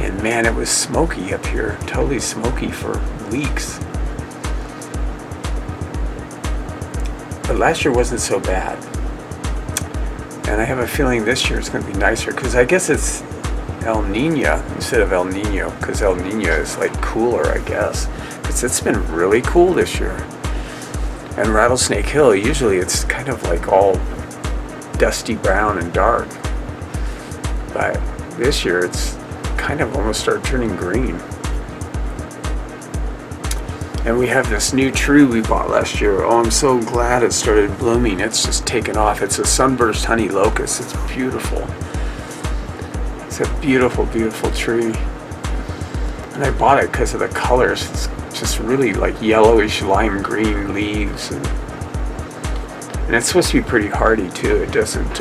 And man, it was smoky up here, totally smoky for weeks. But last year wasn't so bad. And I have a feeling this year is going to be nicer, because I guess it's El Nino instead of El Nino, because El Nino is like cooler, I guess. Because it's been really cool this year. And Rattlesnake Hill, usually it's kind of like all dusty brown and dark. But this year it's kind of almost started turning green. And we have this new tree we bought last year. Oh, I'm so glad it started blooming. It's just taken off. It's a sunburst honey locust. It's beautiful. It's a beautiful, beautiful tree. And I bought it because of the colors. It's just really like yellowish lime green leaves. And it's supposed to be pretty hardy too. It doesn't,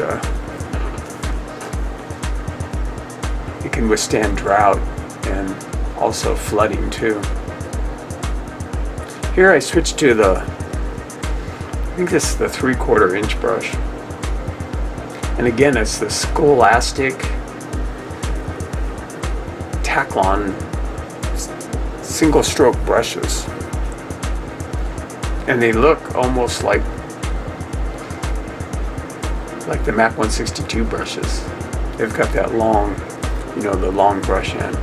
it can withstand drought and also flooding too. Here I switched to I think this is the 3/4 inch brush. And again, it's the Scholastic Taklon single stroke brushes. And they look almost like the Mac 162 brushes. They've got that long, the long brush end.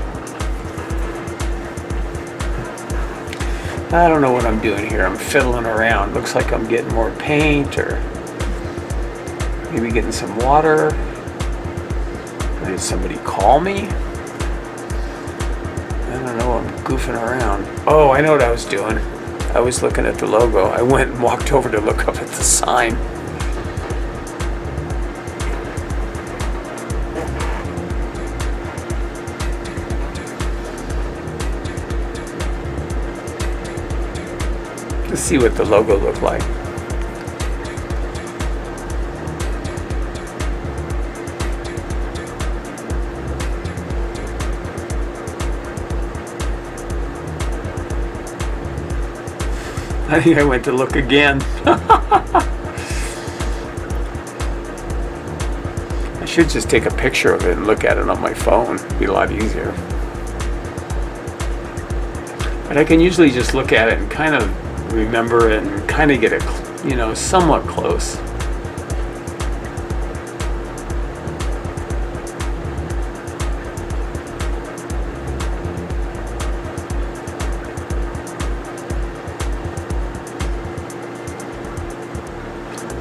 I don't know what I'm doing here. I'm fiddling around. Looks like I'm getting more paint or maybe getting some water. Did somebody call me? I don't know. I'm goofing around. Oh, I know what I was doing. I was looking at the logo. I went and walked over to look up at the sign. To see what the logo looked like. I think I went to look again. I should just take a picture of it and look at it on my phone. It'd be a lot easier. But I can usually just look at it and kind of remember it and kind of get it, somewhat close.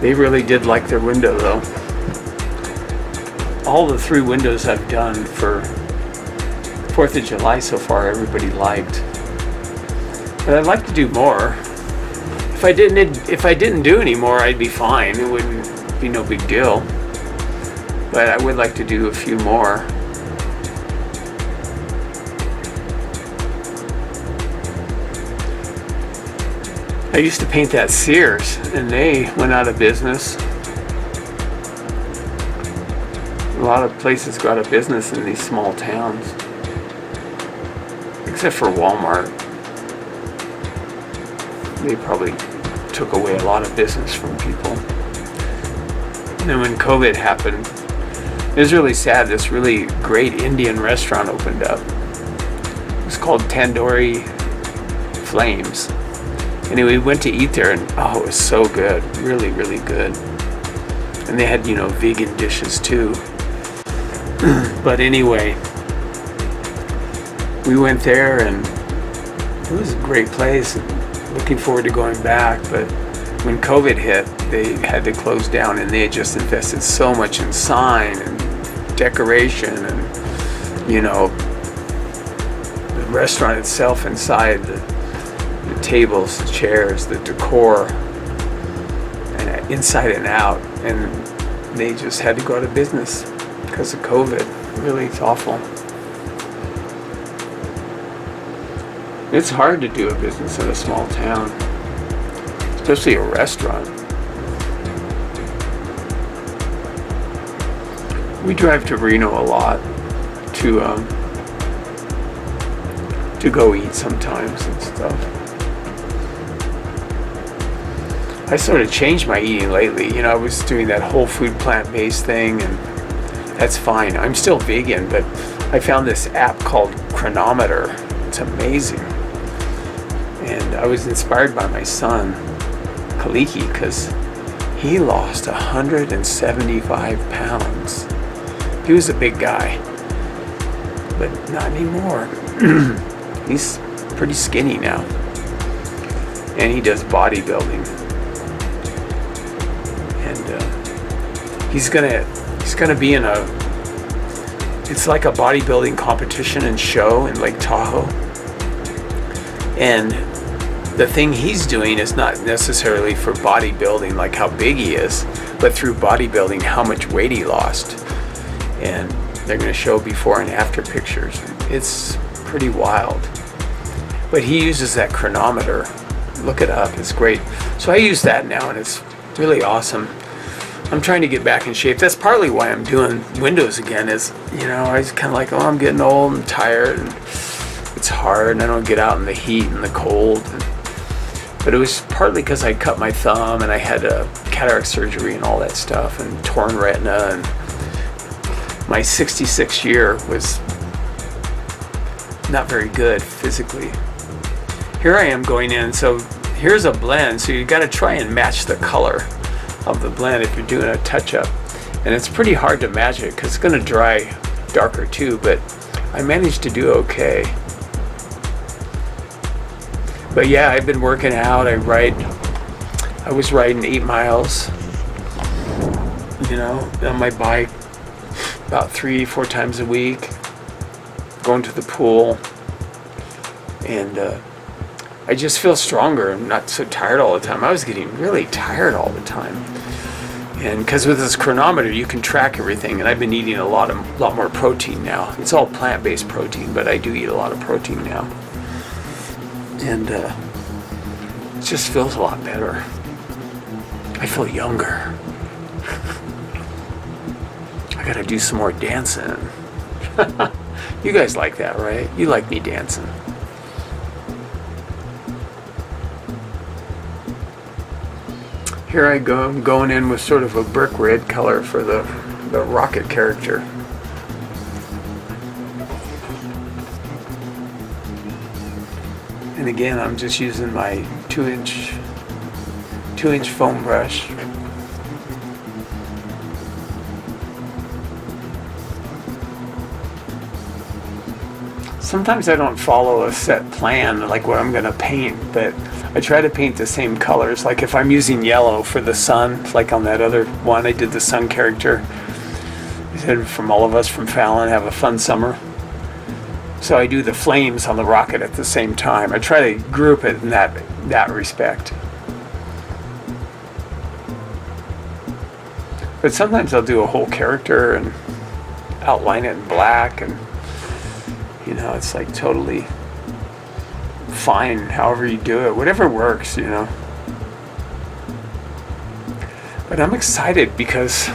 They really did like their window though. All the 3 windows I've done for 4th of July so far, everybody liked. But I'd like to do more. If I didn't do any more, I'd be fine. It wouldn't be no big deal. But I would like to do a few more. I used to paint that Sears, and they went out of business. A lot of places go out of business in these small towns, except for Walmart. They probably took away a lot of business from people. And then when COVID happened, it was really sad. This really great Indian restaurant opened up. It was called Tandoori Flames. Anyway, we went to eat there, and it was so good. Really, really good. And they had, vegan dishes too. But anyway, we went there, and it was a great place. Looking forward to going back, but when COVID hit, they had to close down, and they had just invested so much in sign and decoration and, the restaurant itself inside, the tables, the chairs, the decor, and inside and out, and they just had to go out of business because of COVID. Really, it's awful. It's hard to do a business in a small town, especially a restaurant. We drive to Reno a lot to go eat sometimes and stuff. I sort of changed my eating lately. I was doing that whole food plant-based thing, and that's fine. I'm still vegan, but I found this app called Chronometer. It's amazing. And I was inspired by my son, Kaliki, because he lost 175 pounds. He was a big guy. but not anymore. He's pretty skinny now. And he does bodybuilding. And he's gonna be in it's like a bodybuilding competition and show in Lake Tahoe. And the thing he's doing is not necessarily for bodybuilding, like how big he is, but through bodybuilding, how much weight he lost. And they're going to show before and after pictures. It's pretty wild. But he uses that chronometer. Look it up, it's great. So I use that now, and it's really awesome. I'm trying to get back in shape. That's partly why I'm doing windows again, is, I was kind of like, I'm getting old and tired, and it's hard, and I don't get out in the heat and the cold. But it was partly because I cut my thumb, and I had a cataract surgery and all that stuff, and torn retina, and my 66th year was not very good physically. Here I am going in, so here's a blend, so you got to try and match the color of the blend if you're doing a touch-up. And it's pretty hard to match it because it's going to dry darker too, but I managed to do okay. But yeah, I've been working out. I was riding 8 miles, on my bike about 3-4 times a week, going to the pool, and I just feel stronger. I'm not so tired all the time. I was getting really tired all the time, and because with this chronometer you can track everything, and I've been eating a lot more protein now. It's all plant-based protein, but I do eat a lot of protein now, and it just feels a lot better. I feel younger. I gotta do some more dancing. You guys like that, right? You like me dancing. Here I go. I'm going in with sort of a brick red color for the rocket character. And again, I'm just using my 2-inch foam brush. Sometimes I don't follow a set plan, like what I'm going to paint, but I try to paint the same colors. Like if I'm using yellow for the sun, like on that other one, I did the sun character. I said, from all of us from Fallon, have a fun summer. So I do the flames on the rocket at the same time. I try to group it in that respect. But sometimes I'll do a whole character and outline it in black, and it's like totally fine however you do it, whatever works, But I'm excited because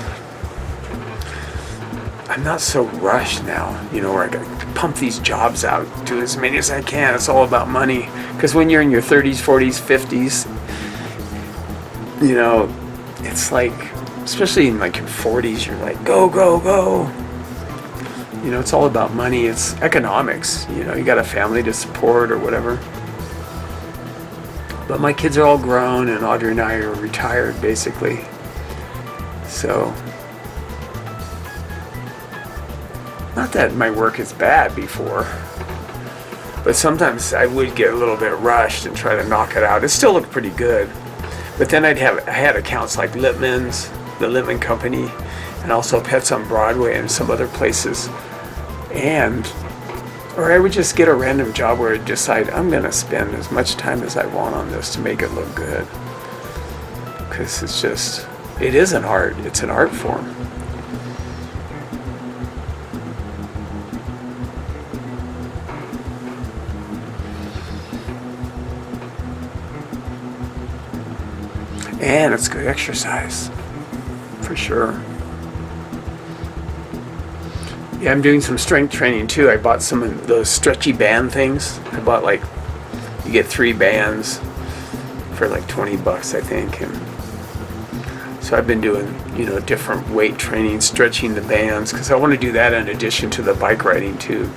I'm not so rushed now, where I got to pump these jobs out, do as many as I can. It's all about money. Because when you're in your 30s, 40s, 50s, it's like, especially in like your 40s, you're like, go, go, go. It's all about money. It's economics. You got a family to support or whatever. But my kids are all grown, and Audrey and I are retired, basically. So, not that my work is bad before, but sometimes I would get a little bit rushed and try to knock it out. It still looked pretty good. But then I had accounts like Littman's, the Littman Company, and also Pets on Broadway and some other places. Or I would just get a random job where I'd decide I'm going to spend as much time as I want on this to make it look good. Because it is an art. It's an art form. And it's good exercise, for sure. Yeah, I'm doing some strength training too. I bought some of those stretchy band things. I bought you get 3 bands for like $20, I think. And so I've been doing, different weight training, stretching the bands, because I want to do that in addition to the bike riding too.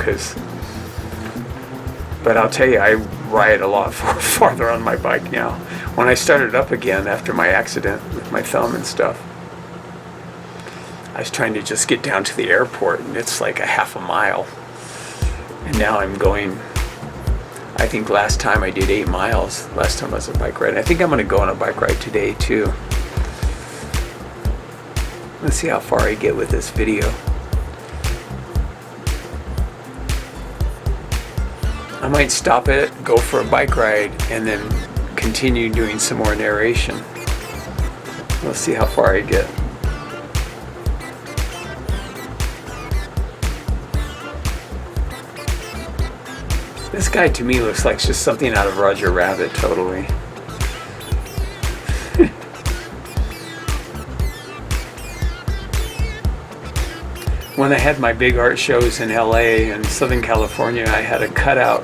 But I'll tell you, I ride a lot farther on my bike now. When I started up again after my accident with my thumb and stuff, I was trying to just get down to the airport, and it's like a half a mile. And now I'm going, I think last time I did 8 miles, last time I was a bike ride. I think I'm going to go on a bike ride today too. Let's see how far I get with this video. I might stop it, go for a bike ride, and then continue doing some more narration. Let's see how far I get. This guy to me looks like just something out of Roger Rabbit, totally. When I had my big art shows in LA and Southern California, I had a cutout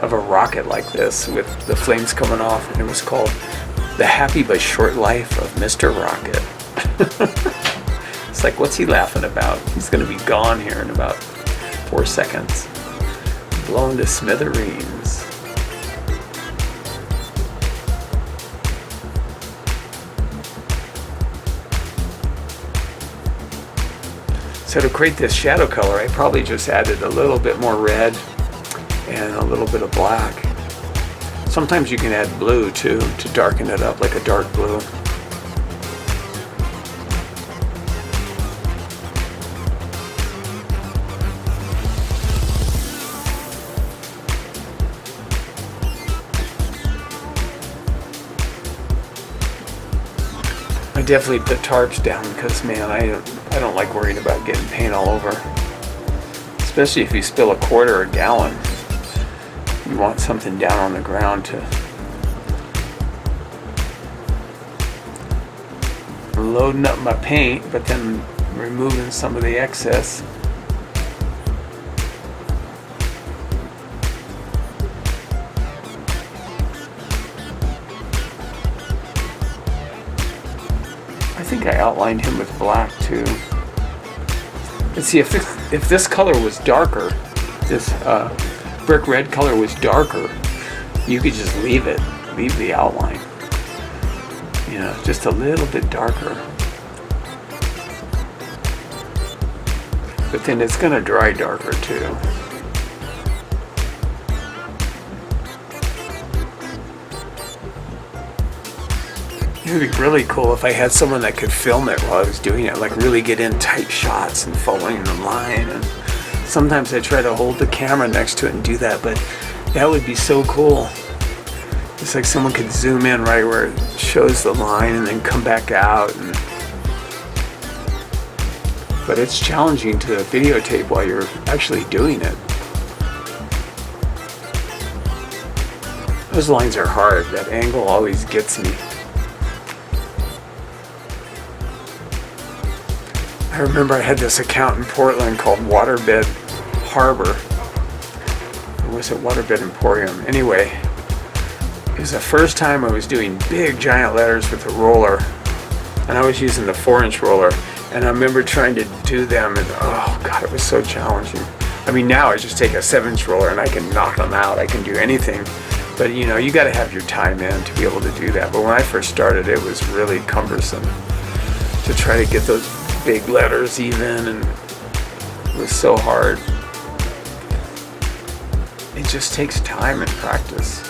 of a rocket like this with the flames coming off, and it was called The Happy But Short Life of Mr. Rocket. It's like, what's he laughing about? He's going to be gone here in about 4 seconds. Blown to smithereens. So to create this shadow color, I probably just added a little bit more red and a little bit of black. Sometimes you can add blue too to darken it up, like a dark blue. I definitely put tarps down because, man, I don't like worrying about getting paint all over. Especially if you spill a quarter or a gallon. You want something down on the ground to loading up my paint, but then removing some of the excess. I think I outlined him with black too. But see, if this color was darker, this brick red color was darker, you could just leave the outline. You know, just a little bit darker. But then it's gonna dry darker too. It would be really cool if I had someone that could film it while I was doing it, like really get in tight shots and following the line. And sometimes I try to hold the camera next to it and do that, but that would be so cool. It's like someone could zoom in right where it shows the line and then come back out. But it's challenging to videotape while you're actually doing it. Those lines are hard. That angle always gets me. I remember I had this account in Portland called Waterbed Harbor. Or was it Waterbed Emporium? Anyway, it was the first time I was doing big giant letters with a roller. And I was using the 4-inch roller. And I remember trying to do them and oh God, it was so challenging. I mean, now I just take a 7-inch roller and I can knock them out. I can do anything. But you know, you got to have your time in to be able to do that. But when I first started, it was really cumbersome to try to get those big letters even, and it was so hard. It just takes time and practice.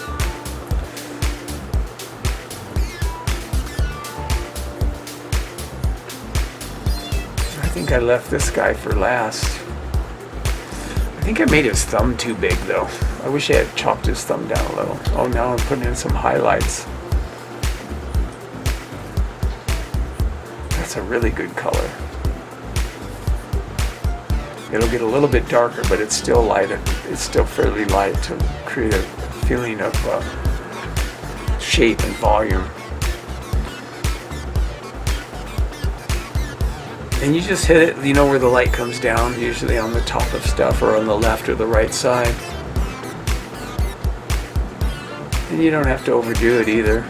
I think I left this guy for last. I think I made his thumb too big though. I wish I had chopped his thumb down a little. Oh, now I'm putting in some highlights. That's a really good color. It'll get a little bit darker, but it's still light. It's still fairly light to create a feeling of shape and volume. And you just hit it, you know, where the light comes down, usually on the top of stuff or on the left or the right side. And you don't have to overdo it either.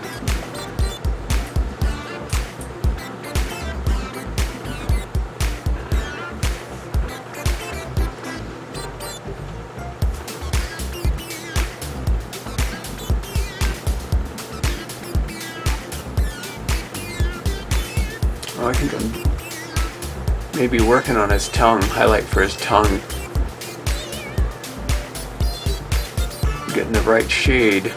Oh, I think I'm maybe working on his tongue, highlight for his tongue. getting the right shade.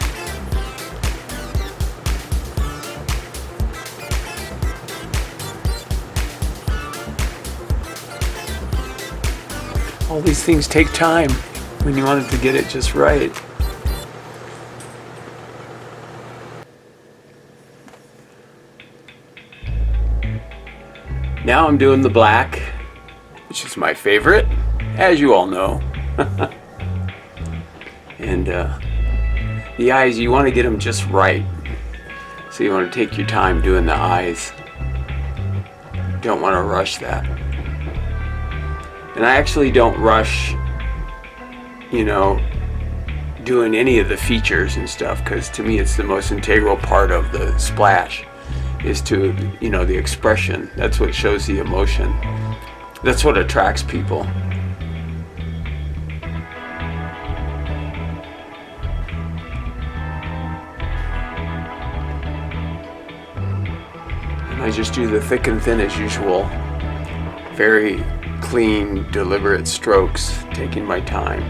All these things take time when you want it to get it just right. Now I'm doing the black, which is my favorite, as you all know. And the eyes, you want to get them just right. So you want to take your time doing the eyes. You don't want to rush that. And I actually don't rush, you know, doing any of the features and stuff, because to me it's the most integral part of the splash, is to, you know, the expression. That's what shows the emotion. That's what attracts people. And I just do the thick and thin as usual. Very clean, deliberate strokes, taking my time.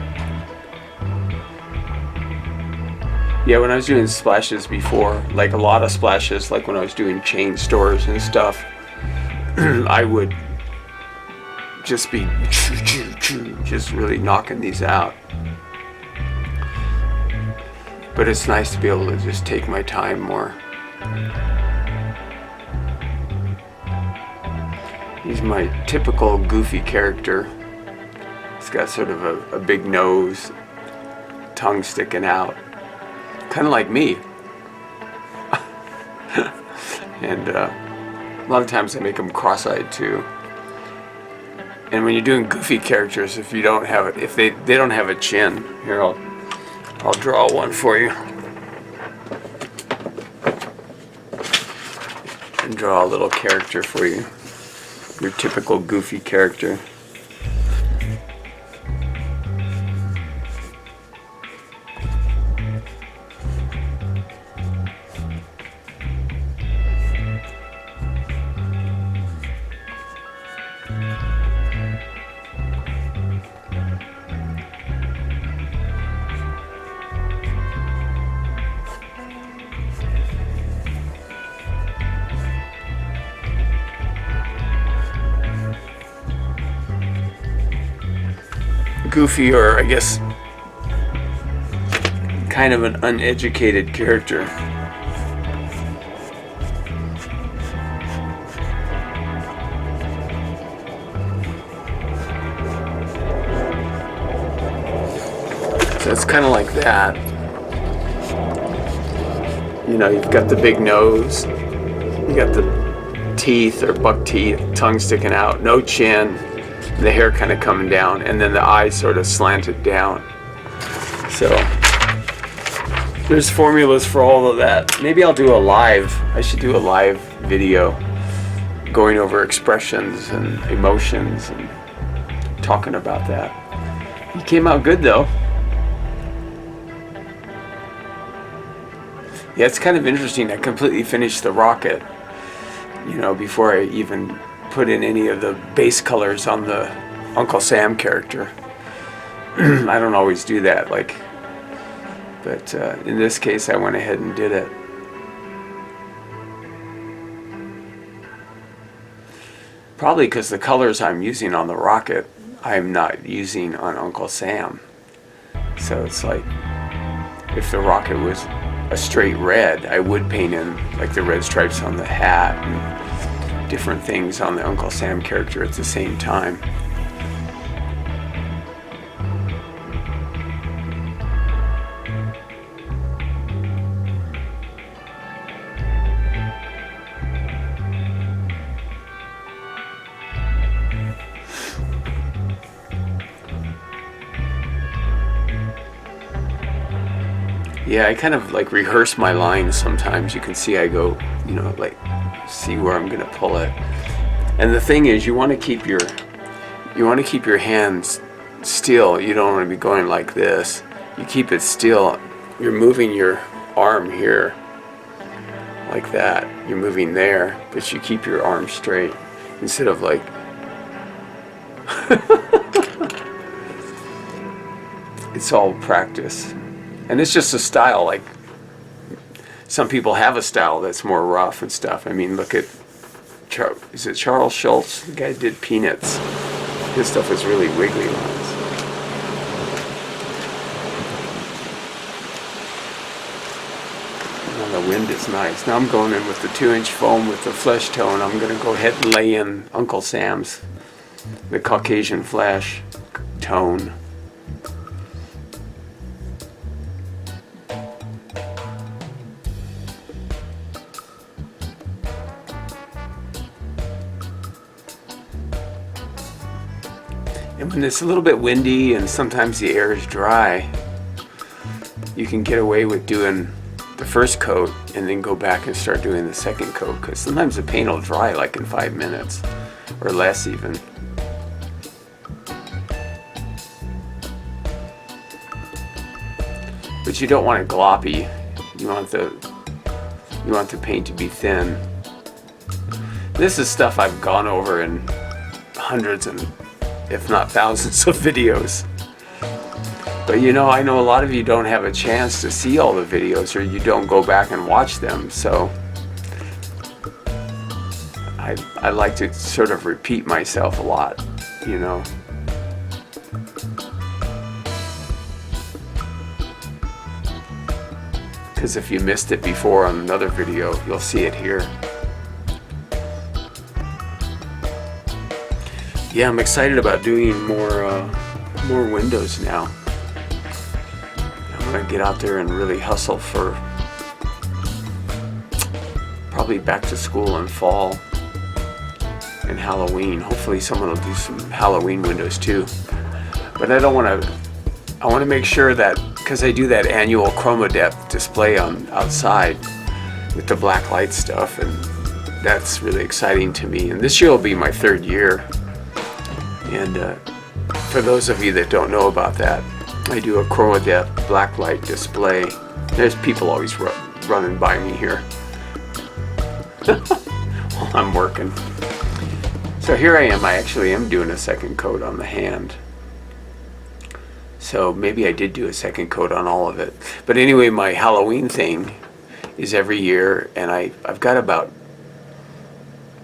Yeah, when I was doing splashes before, like a lot of splashes, like when I was doing chain stores and stuff, I would just be just really knocking these out. But it's nice to be able to just take my time more. He's my typical goofy character. He's got sort of a big nose, tongue sticking out, kind of like me. And a lot of times I make them cross-eyed too. And when you're doing goofy characters, if you don't have it, if they don't have a chin, here I'll draw one for you. And draw a little character for you. Your typical goofy character. Goofy, or I guess kind of an uneducated character. So it's kind of like that. You know, you've got the big nose, you got the teeth or buck teeth, tongue sticking out, no chin, the hair kind of coming down, and then the eyes sort of slanted down. So there's formulas for all of that. Maybe I'll do a live. I should do a live video going over expressions and emotions and talking about that. He came out good though. Yeah, it's kind of interesting. I completely finished the rocket, you know, before I even put in any of the base colors on the Uncle Sam character. I don't always do that, but in this case I went ahead and did it. Probably because the colors I'm using on the rocket I'm not using on Uncle Sam. So it's like, if the rocket was a straight red, I would paint in like the red stripes on the hat and different things on the Uncle Sam character at the same time. Yeah, I kind of like rehearse my lines sometimes. You can see I go, you know, like see where I'm gonna pull it. And the thing is, you want to keep your hands still. You don't want to be going like this. You keep it still. You're moving your arm here like that. You're moving there, but you keep your arm straight instead of like it's all practice. And it's just a style, like some people have a style that's more rough and stuff. I mean, look at, is it Charles Schultz? The guy did Peanuts. His stuff is really wiggly lines. And the wind is nice. Now I'm going in with the 2-inch foam with the flesh tone. I'm going to go ahead and lay in Uncle Sam's, the Caucasian flash tone. And when it's a little bit windy and sometimes the air is dry, you can get away with doing the first coat and then go back and start doing the second coat, because sometimes the paint will dry like in 5 minutes or less even. But you don't want it gloppy. You want the paint to be thin. This is stuff I've gone over in hundreds and if not thousands of videos. But you know, I know a lot of you don't have a chance to see all the videos, or you don't go back and watch them, so I like to sort of repeat myself a lot, you know. Because if you missed it before on another video, you'll see it here. Yeah, I'm excited about doing more windows now. I'm gonna get out there and really hustle for probably back to school and fall and Halloween. Hopefully someone will do some Halloween windows too. But I want to make sure that, because I do that annual chroma depth display on outside with the black light stuff, and that's really exciting to me. And this year will be my 3rd year. And for those of you that don't know about that, I do a chroma depth black light display. There's people always running by me here while I'm working. So here I am. I actually am doing a second coat on the hand. So maybe I did do a second coat on all of it. But anyway, my Halloween thing is every year, and I've got about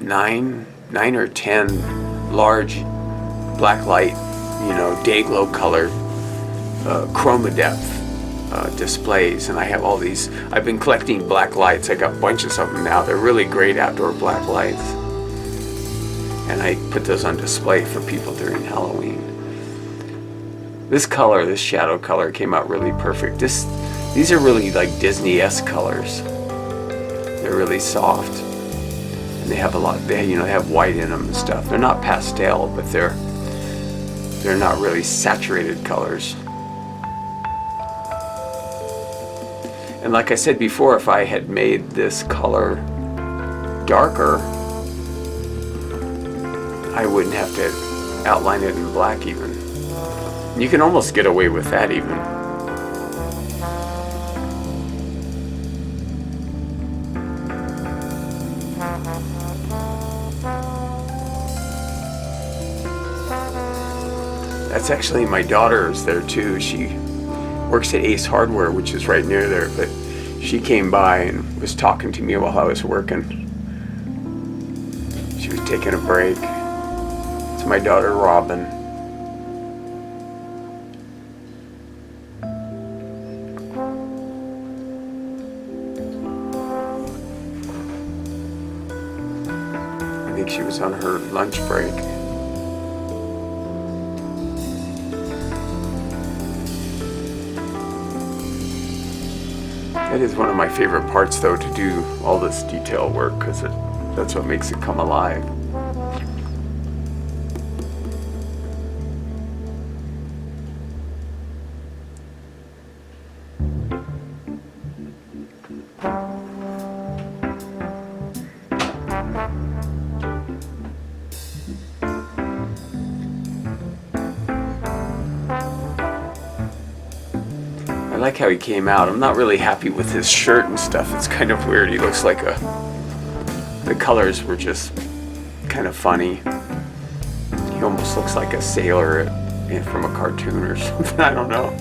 9 or 10 large black light, you know, day glow color chroma depth displays, and I have all these. I've been collecting black lights. I got bunches of them now. They're really great outdoor black lights, and I put those on display for people during Halloween. This color, this shadow color, came out really perfect. These are really like Disney-esque colors. They're really soft, and they have a lot. They have white in them and stuff. They're not pastel, but they're not really saturated colors. And like I said before, if I had made this color darker, I wouldn't have to outline it in black even. You can almost get away with that even. That's actually my daughter's there too. She works at Ace Hardware, which is right near there, but she came by and was talking to me while I was working. She was taking a break. It's my daughter Robin. I think she was on her lunch break. That is one of my favorite parts, though, to do all this detail work, because that's what makes it come alive. I like how he came out. I'm not really happy with his shirt and stuff. It's kind of weird. He looks like the colors were just kind of funny. He almost looks like a sailor from a cartoon or something. I don't know.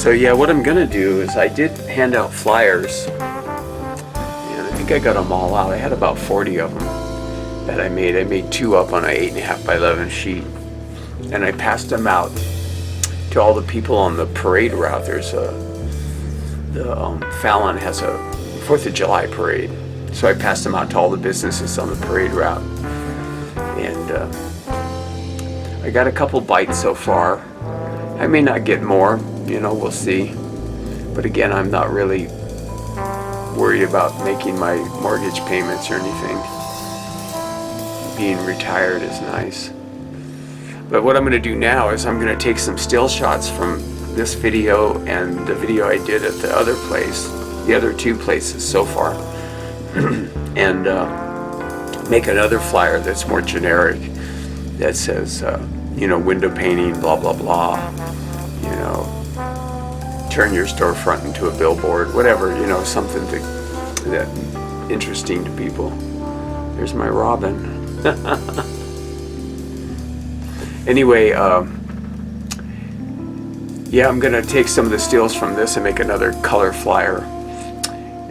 So yeah, what I'm gonna do is I did hand out flyers, and I think I got them all out. I had about 40 of them that I made. I made 2 up on an 8.5 by 11 sheet, and I passed them out to all the people on the parade route. There's Fallon has a 4th of July parade, so I passed them out to all the businesses on the parade route, and I got a couple bites so far. I may not get more, we'll see. But again, I'm not really worried about making my mortgage payments or anything. Being retired is nice. But what I'm going to do now is I'm going to take some still shots from this video and the video I did at the other place, the other 2 places so far, and make another flyer that's more generic, that says, window painting, blah, blah, blah, turn your storefront into a billboard, whatever, something that interesting to people. There's my robin. Anyway, yeah, I'm gonna take some of the steals from this and make another color flyer,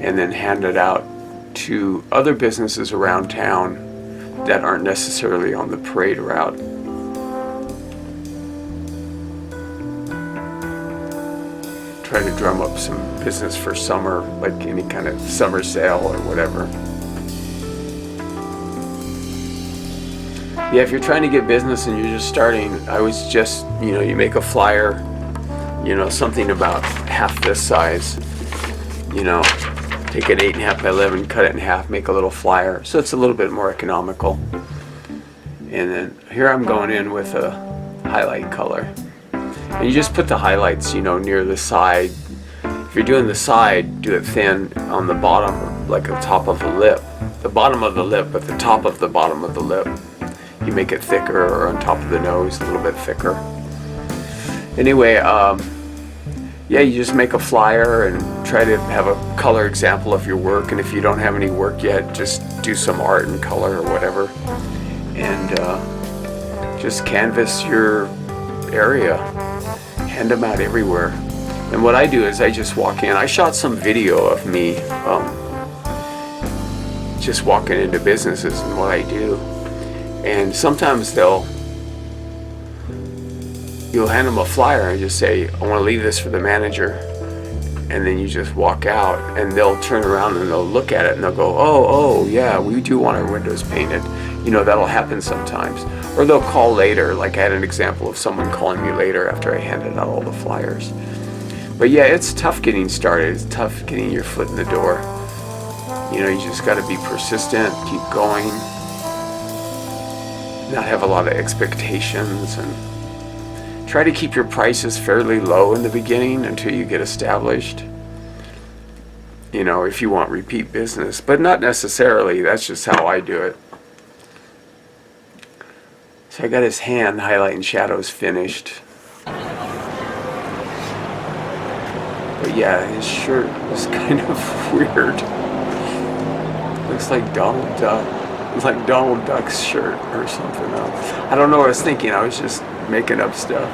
and then hand it out to other businesses around town that aren't necessarily on the parade route. Try to drum up some business for summer, like any kind of summer sale or whatever. Yeah, if you're trying to get business and you're just starting, I was just, you make a flyer, something about half this size, take an 8.5 by 11, cut it in half, make a little flyer, so it's a little bit more economical. And then here I'm going in with a highlight color. And you just put the highlights, near the side. If you're doing the side, do it thin on the bottom, like the top of the lip. The bottom of the lip, but the top of the bottom of the lip. You make it thicker, or on top of the nose, a little bit thicker. Anyway, yeah, you just make a flyer and try to have a color example of your work. And if you don't have any work yet, just do some art and color or whatever. And just canvas your area. Hand them out everywhere. And what I do is I just walk in. I shot some video of me just walking into businesses and what I do. And sometimes you'll hand them a flyer and just say, I want to leave this for the manager. And then you just walk out, and they'll turn around and they'll look at it and they'll go, oh yeah, we do want our windows painted. That'll happen sometimes. Or they'll call later, like I had an example of someone calling me later after I handed out all the flyers. But yeah, it's tough getting started. It's tough getting your foot in the door. You just got to be persistent, keep going, not have a lot of expectations, and try to keep your prices fairly low in the beginning until you get established. If you want repeat business, but not necessarily. That's just how I do it. So I got his hand highlight and shadows finished. But yeah, his shirt was kind of weird. Looks like Donald Duck. It's like Donald Duck's shirt or something else. I don't know what I was thinking. I was just making up stuff.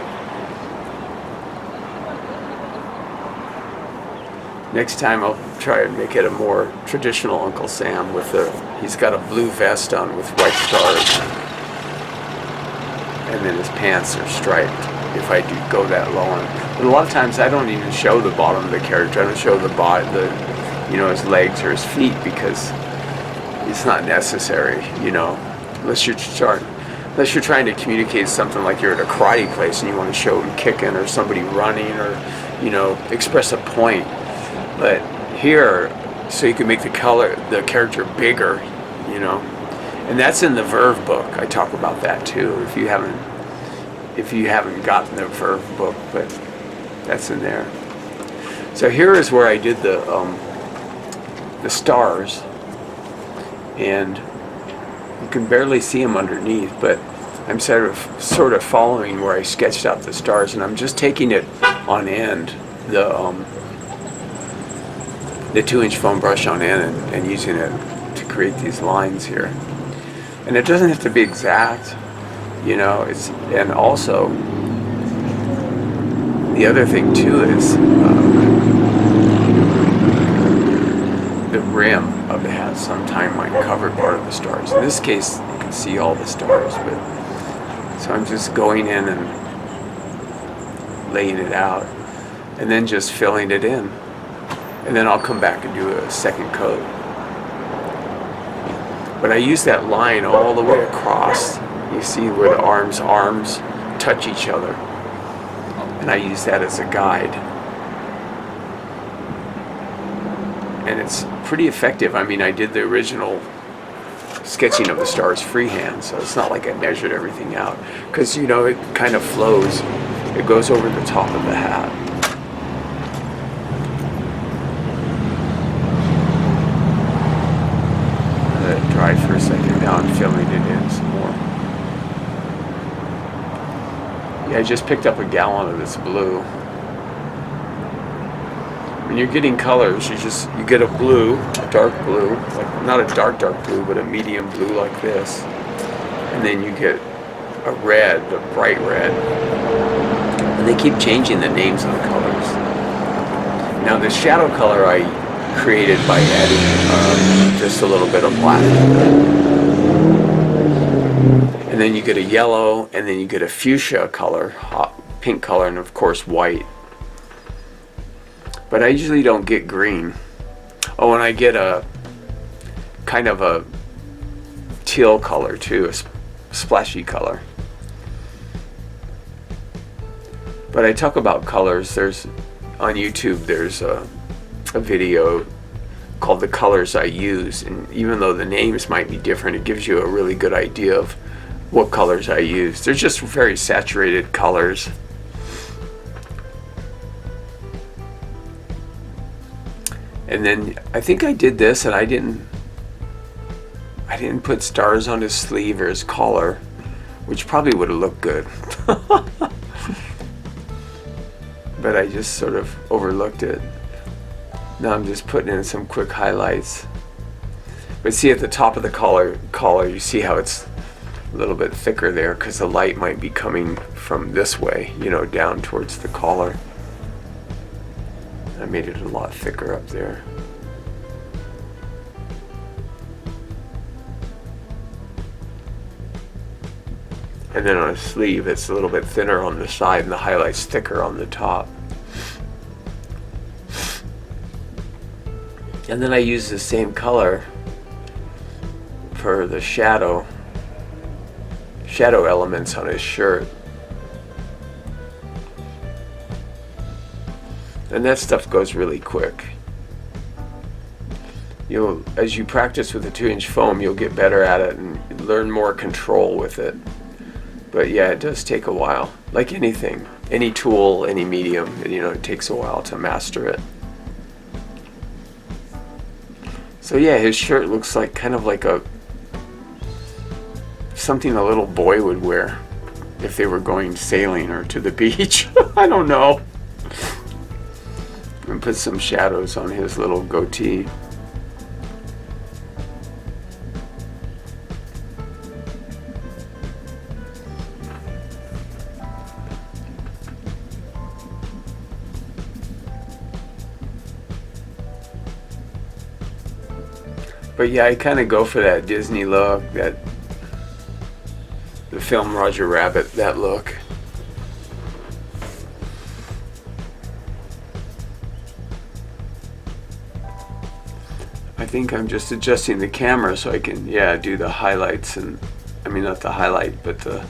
Next time I'll try and make it a more traditional Uncle Sam with he's got a blue vest on with white stars. And then his pants are striped if I do go that low on. But a lot of times I don't even show the bottom of the character. I don't show the his legs or his feet, because it's not necessary, unless you're trying to communicate something like you're at a karate place and you want to show him kicking or somebody running or, express a point. But here, so you can make the character bigger, and that's in the Verve book. I talk about that too. If you haven't gotten the Verve book, but that's in there. So here is where I did the stars, and you can barely see them underneath, but I'm sort of following where I sketched out the stars, and I'm just taking it on end, the 2-inch foam brush on end, and using it to create these lines here. And it doesn't have to be exact, and also, the other thing too is the rim of it has some timeline covered part of the stars. In this case, you can see all the stars, but so I'm just going in and laying it out, and then just filling it in, and then I'll come back and do a second coat. But I use that line all the way across. You see where the arms touch each other, and I use that as a guide. And it's pretty effective. I mean, I did the original sketching of the stars freehand, so it's not like I measured everything out, because you know, it kind of flows. It goes over the top of the hat. Let it dry for a second. Now I'm filling it in some more. Yeah, I just picked up a gallon of this blue. When you're getting colors, you get a blue, a dark blue, like not a dark blue, but a medium blue like this, and then you get a red, a bright red, and they keep changing the names of the colors. Now the shadow color I created by adding just a little bit of black, and then you get a yellow, and then you get a fuchsia color, hot pink color, and of course white. But I usually don't get green. Oh, and I get a kind of a teal color too, a splashy color. But I talk about colors. On YouTube there's a video called The Colors I Use, and even though the names might be different, it gives you a really good idea of what colors I use. They're just very saturated colors. And then I think I did this, and I didn't put stars on his sleeve or his collar, which probably would have looked good. But I just sort of overlooked it. Now I'm just putting in some quick highlights. But see, at the top of the collar, you see how it's a little bit thicker there, because the light might be coming from this way, you know, down towards the collar. I made it a lot thicker up there. And then on a sleeve, it's a little bit thinner on the side, and the highlight's thicker on the top. And then I use the same color for the shadow elements on his shirt. And that stuff goes really quick. As you practice with the 2-inch foam, you'll get better at it and learn more control with it. But yeah, it does take a while. Like anything, any tool, any medium, it takes a while to master it. So yeah, his shirt looks like kind of like something a little boy would wear if they were going sailing or to the beach. I don't know. And put some shadows on his little goatee. But yeah, I kind of go for that Disney look, the film Roger Rabbit, that look. I think I'm just adjusting the camera so I can, do the highlights, and I mean not the highlight, but the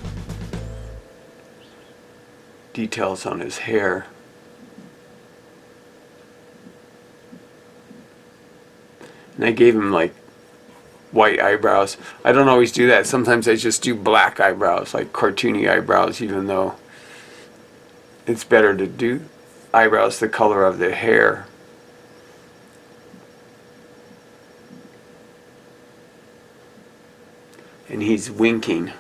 details on his hair. And I gave him like white eyebrows. I don't always do that. Sometimes I just do black eyebrows, like cartoony eyebrows, even though it's better to do eyebrows the color of the hair. And he's winking.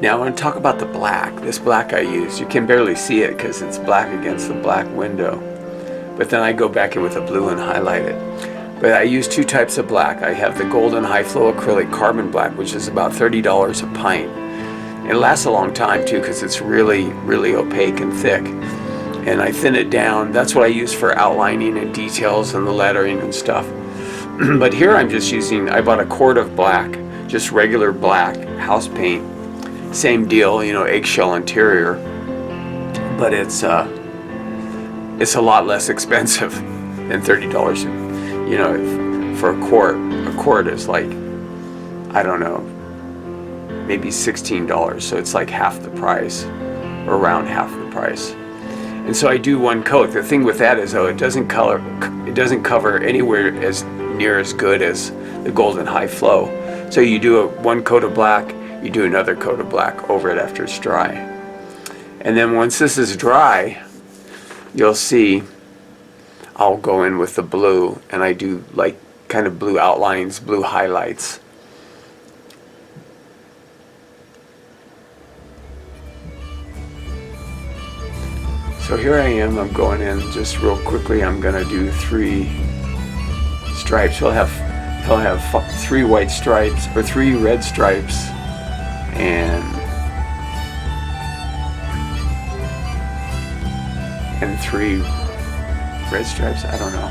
Now I want to talk about the black. This black I use. You can barely see it because it's black against the black window. But then I go back in with a blue and highlight it. But I use two types of black. I have the golden high flow acrylic carbon black, which is about $30 a pint. It lasts a long time too because it's really, really opaque and thick. And I thin it down. That's what I use for outlining and details and the lettering and stuff. But here I'm just using, I bought a quart of black, just regular black house paint. Same deal, you know, eggshell interior. But it's a lot less expensive than $30. You know, for a quart. A quart is like, I don't know, maybe $16. So it's like half the price, or around half the price. And so I do one coat. The thing with that is, though, it doesn't cover anywhere as near as good as the golden high flow. So you do one coat of black, you do another coat of black over it after it's dry. And then once this is dry, you'll see I'll go in with the blue, and I do like kind of blue outlines, blue highlights. So here I am, I'm going in just real quickly. I'm gonna do 3 stripes. He'll have 3 white stripes, or 3 red stripes, and 3 red stripes. I don't know.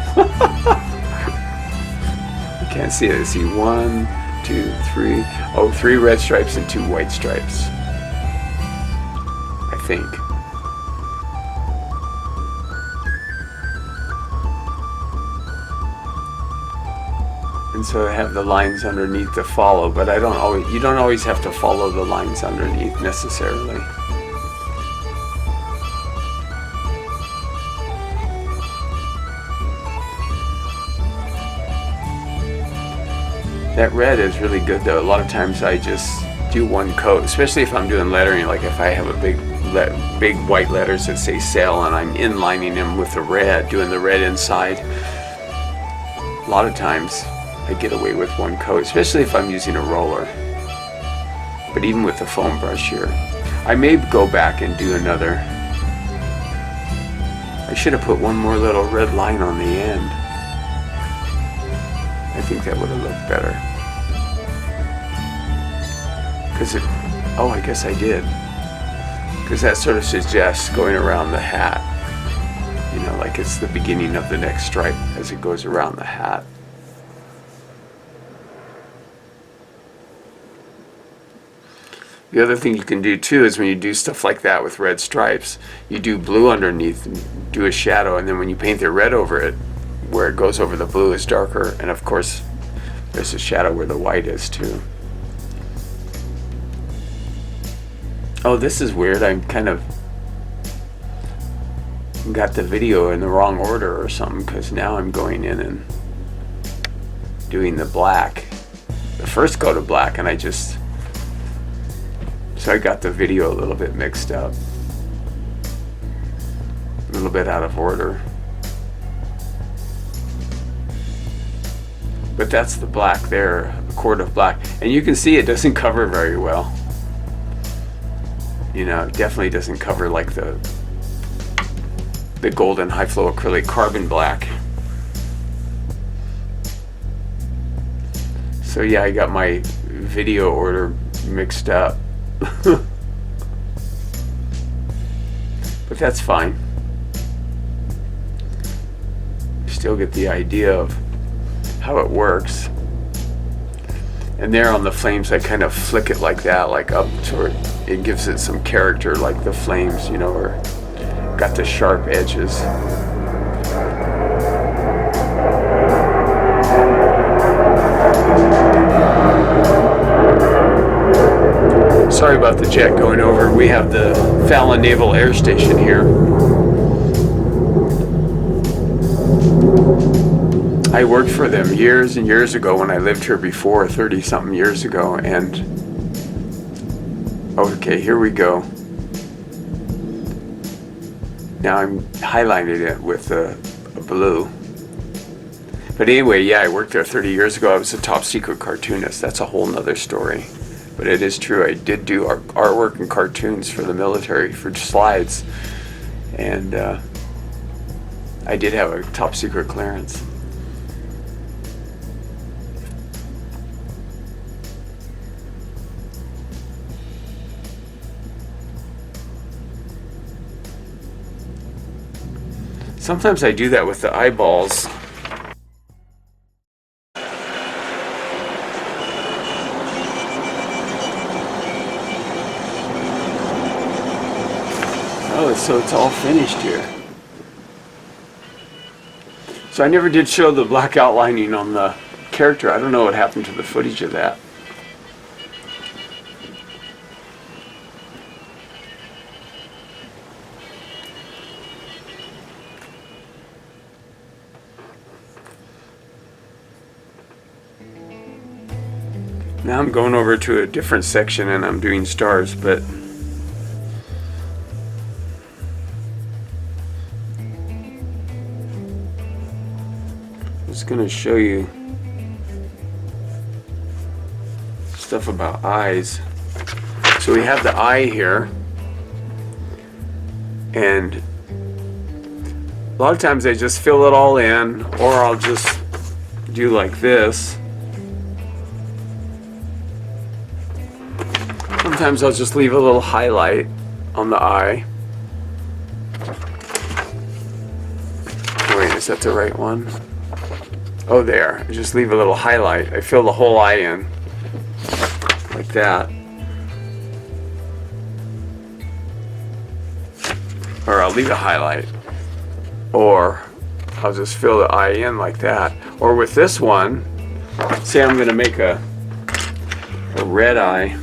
You can't see it. I see 1, 2, 3. Oh, 3 red stripes and 2 white stripes, I think. And so I have the lines underneath to follow, but you don't always have to follow the lines underneath necessarily. That red is really good though. A lot of times I just do one coat, especially if I'm doing lettering, like if I have a big white letters that say sale and I'm inlining them with the red, doing the red inside. A lot of times I get away with one coat, especially if I'm using a roller. But even with the foam brush here, I may go back and do another. I should have put one more little red line on the end. I think that would have looked better. I guess I did. Because that sort of suggests going around the hat. You know, like it's the beginning of the next stripe as it goes around the hat. The other thing you can do too is when you do stuff like that with red stripes, you do blue underneath and do a shadow, and then when you paint the red over it, where it goes over the blue is darker, and of course there's a shadow where the white is too. Oh, this is weird. I'm kind of got the video in the wrong order or something, because now I'm going in and doing the black, the first coat of black, and so I got the video a little bit mixed up, a little bit out of order. But that's the black there, a quart of black. And you can see it doesn't cover very well. You know, it definitely doesn't cover like the golden high flow acrylic carbon black. So yeah, I got my video order mixed up. But that's fine. You still get the idea of how it works. And there on the flames, I kind of flick it like that, like up toward it gives it some character, like the flames, you know, are got the sharp edges. Sorry about the jet going over. We have the Fallon Naval Air Station here. I worked for them years and years ago when I lived here before, 30-something years ago, and okay, here we go. Now I'm highlighting it with a blue. But anyway, yeah, I worked there 30 years ago. I was a top secret cartoonist. That's a whole nother story. But it is true, I did do artwork and cartoons for the military, for slides. And I did have a top secret clearance. Sometimes I do that with the eyeballs. Oh, so it's all finished here. So I never did show the black outlining on the character. I don't know what happened to the footage of that. Now I'm going over to a different section and I'm doing stars, but I'm just going to show you stuff about eyes. So we have the eye here, and a lot of times I just fill it all in, or I'll just do like this. Sometimes I'll just leave a little highlight on the eye. Wait, is that the right one? Oh, there. I just leave a little highlight. I fill the whole eye in like that. Or I'll leave a highlight. Or I'll just fill the eye in like that. Or with this one, say I'm going to make a red eye.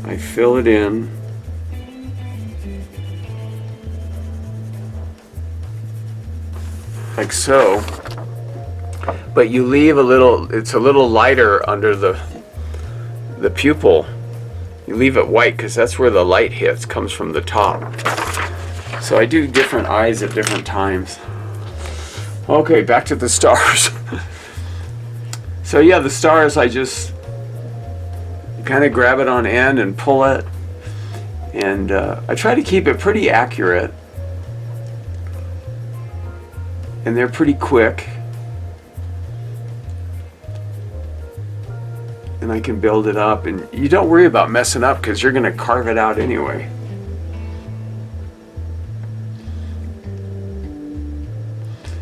I fill it in. Like so. But you leave a little, it's a little lighter under the pupil. You leave it white because that's where the light hits, comes from the top. So I do different eyes at different times. Okay, back to the stars. So yeah, the stars, I just kind of grab it on end and pull it, and I try to keep it pretty accurate, and they're pretty quick, and I can build it up, and you don't worry about messing up because you're going to carve it out anyway.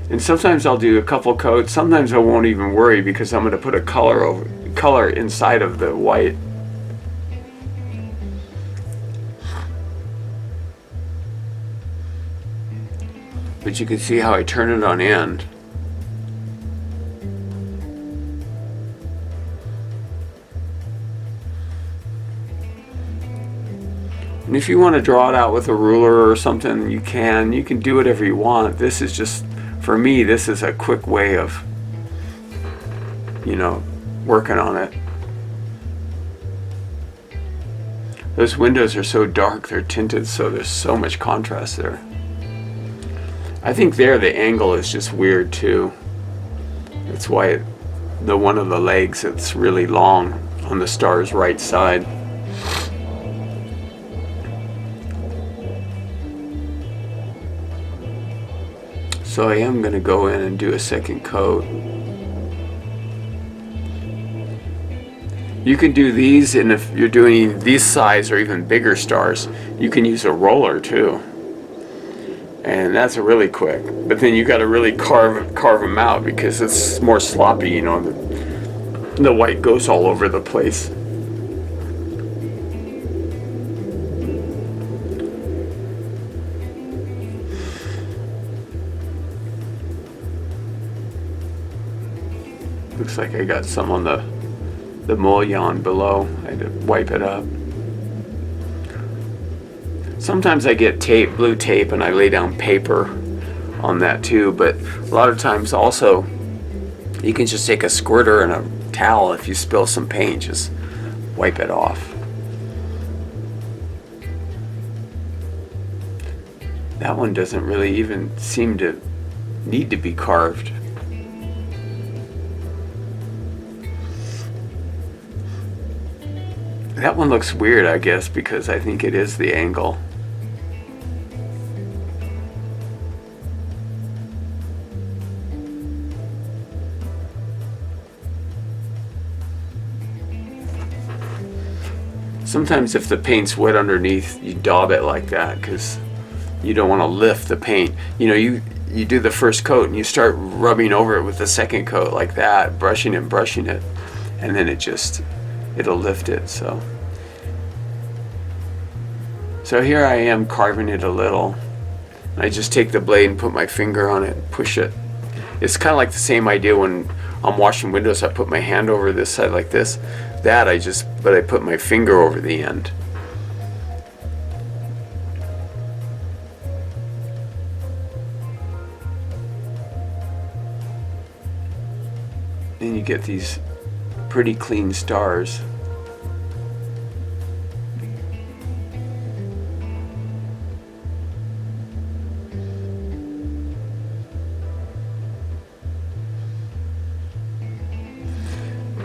And sometimes I'll do a couple coats, sometimes I won't even worry because I'm going to put a color inside of the white. But you can see how I turn it on end. And if you want to draw it out with a ruler or something, you can do whatever you want. This is just, for me, this is a quick way of, you know, working on it. Those windows are so dark, they're tinted, so there's so much contrast there. I think there the angle is just weird too. That's why one of the legs, it's really long on the star's right side. So I am going to go in and do a second coat. You can do these, and if you're doing these size or even bigger stars, you can use a roller too. And that's really quick, but then you got to really carve them out because it's more sloppy, you know. The white goes all over the place. Looks like I got some on the mullion below. I had to wipe it up. Sometimes I get tape, blue tape, and I lay down paper on that too, but a lot of times also you can just take a squirter and a towel. If you spill some paint, just wipe it off. That one doesn't really even seem to need to be carved. That one looks weird, I guess, because I think it is the angle. Sometimes if the paint's wet underneath, you daub it like that because you don't want to lift the paint. You know, you do the first coat and you start rubbing over it with the second coat like that, brushing it, and then it'll lift it. So here I am carving it a little. I just take the blade and put my finger on it and push it. It's kind of like the same idea when I'm washing windows. I put my hand over this side like this. But I put my finger over the end. And you get these pretty clean stars.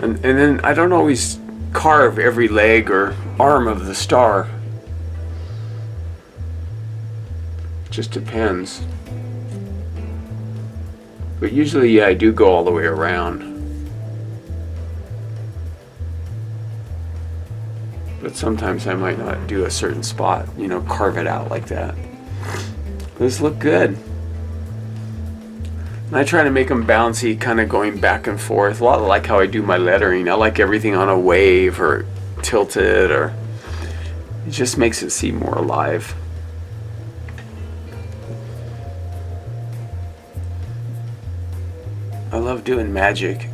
And then I don't always carve every leg or arm of the star. It just depends. But usually, yeah, I do go all the way around. But sometimes I might not do a certain spot, you know, carve it out like that. Those look good. And I try to make them bouncy, kind of going back and forth. A lot like how I do my lettering. I like everything on a wave or tilted, or it just makes it seem more alive. I love doing magic.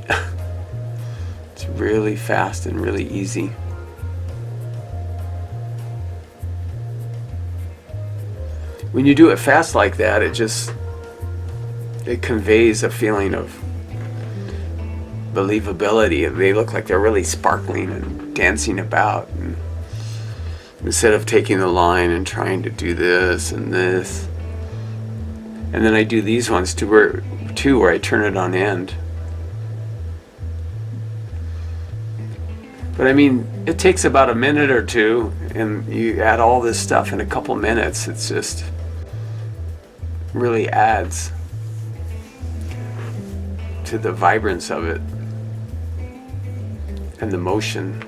It's really fast and really easy. When you do it fast like that, it conveys a feeling of believability. They look like they're really sparkling and dancing about. And instead of taking the line and trying to do this and this. And then I do these ones too where I turn it on end. But I mean, it takes about a minute or two, and you add all this stuff in a couple minutes. It's just really adds to the vibrance of it and the motion.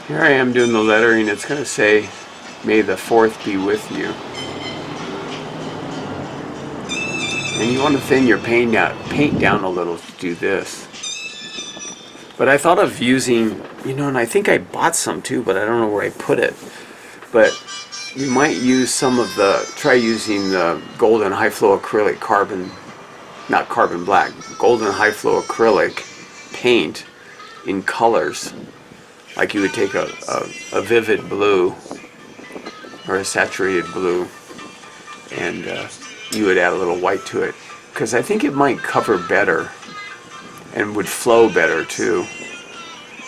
Here I am doing the lettering. It's going to say, "May the 4th be with you." And you want to thin your paint down a little to do this. But I thought of using, and I think I bought some too, but I don't know where I put it. But you might use try using the golden high flow acrylic not carbon black, golden high flow acrylic paint in colors. Like you would take a vivid blue or a saturated blue, and you would add a little white to it, because I think it might cover better and would flow better too,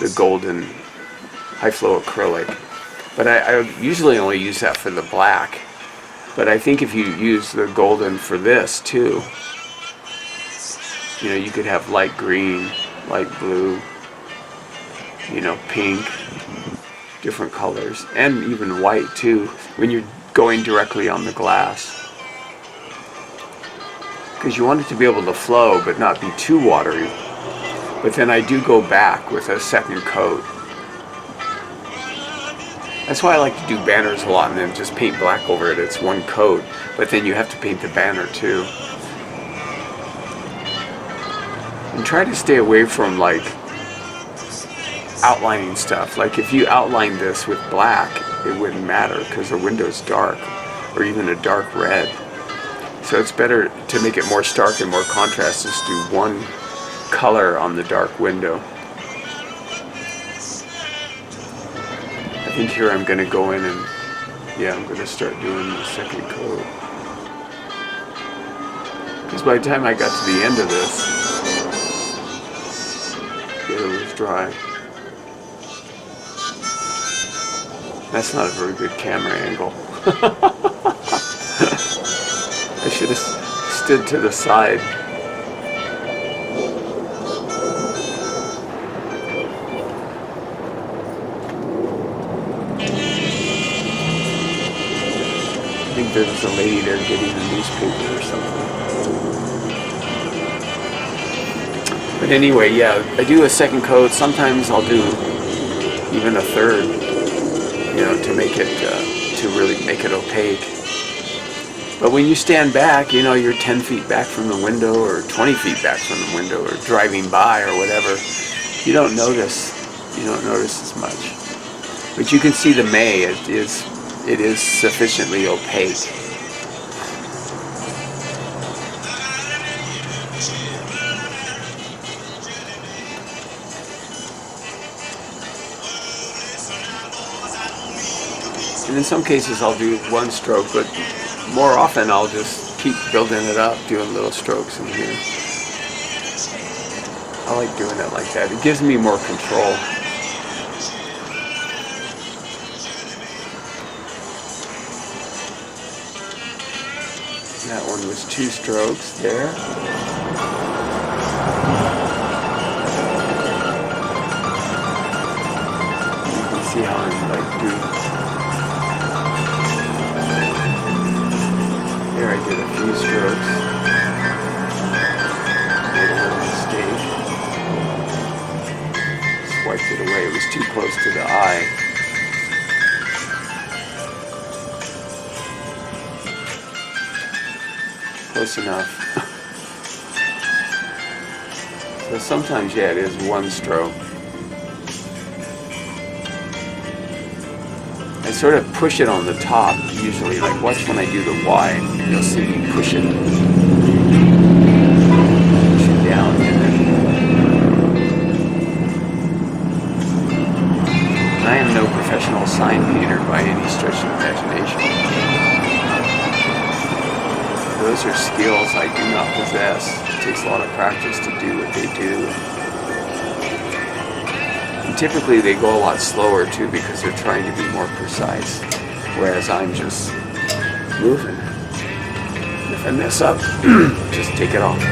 the golden high flow acrylic. But I usually only use that for the black, but I think if you use the golden for this too, you could have light green, light blue, pink, different colors, and even white too when you're going directly on the glass, because you want it to be able to flow but not be too watery. But then I do go back with a second coat. That's why I like to do banners a lot and then just paint black over it. It's one coat, but then you have to paint the banner too. And try to stay away from outlining stuff. Like if you outline this with black, it wouldn't matter because the window's dark, or even a dark red. So it's better to make it more stark and more contrast, just do one color on the dark window. I think here I'm going to go in and I'm going to start doing the second coat, because by the time I got to the end of this, it was dry. That's not a very good camera angle. I should have stood to the side. there was a lady there getting a newspaper or something. But anyway, yeah, I do a second coat. Sometimes I'll do even a third, to make it, to really make it opaque. But when you stand back, you're 10 feet back from the window or 20 feet back from the window or driving by or whatever, you don't notice as much. But you can see the May, it is sufficiently opaque. And in some cases I'll do one stroke, but more often I'll just keep building it up, doing little strokes in here. I like doing it like that. It gives me more control. That one was 2 strokes there. You can see how I'm like doing. There I did a few strokes. Made a little mistake. Swiped it away. It was too close to the eye. Close enough. So sometimes, yeah, it is one stroke. I sort of push it on the top, usually. Like, watch when I do the Y, you'll see me push it down, and then I am no professional sign painter by any stretch of imagination. Those are skills I do not possess. It takes a lot of practice to do what they do. And typically they go a lot slower too because they're trying to be more precise, whereas I'm just moving. If I mess up, just take it off.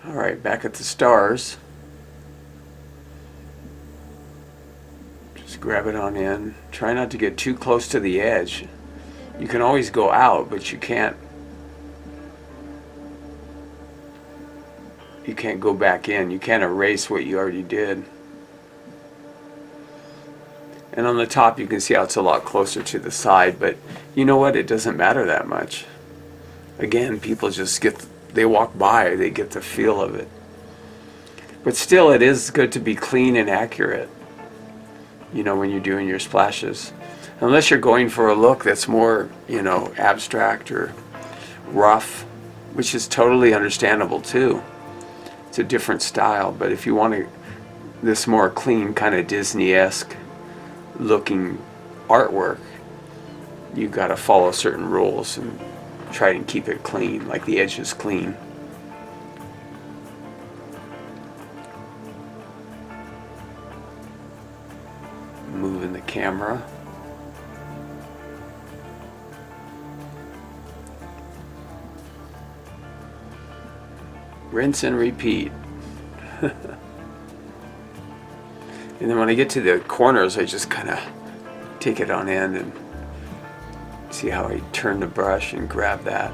Alright, back at the stars. Just grab it on in. Try not to get too close to the edge. You can always go out, but you can't go back in. You can't erase what you already did. And on the top you can see how it's a lot closer to the side, but you know what? It doesn't matter that much. Again, people just they walk by, they get the feel of it. But still, it is good to be clean and accurate, when you're doing your splashes. Unless you're going for a look that's more, abstract or rough, which is totally understandable too. It's a different style, but if you want this more clean, kind of Disney-esque looking artwork, you've got to follow certain rules and try and keep it clean, like the edges clean. Moving the camera. Rinse and repeat. And then when I get to the corners, I just kind of take it on in and see how I turn the brush and grab that.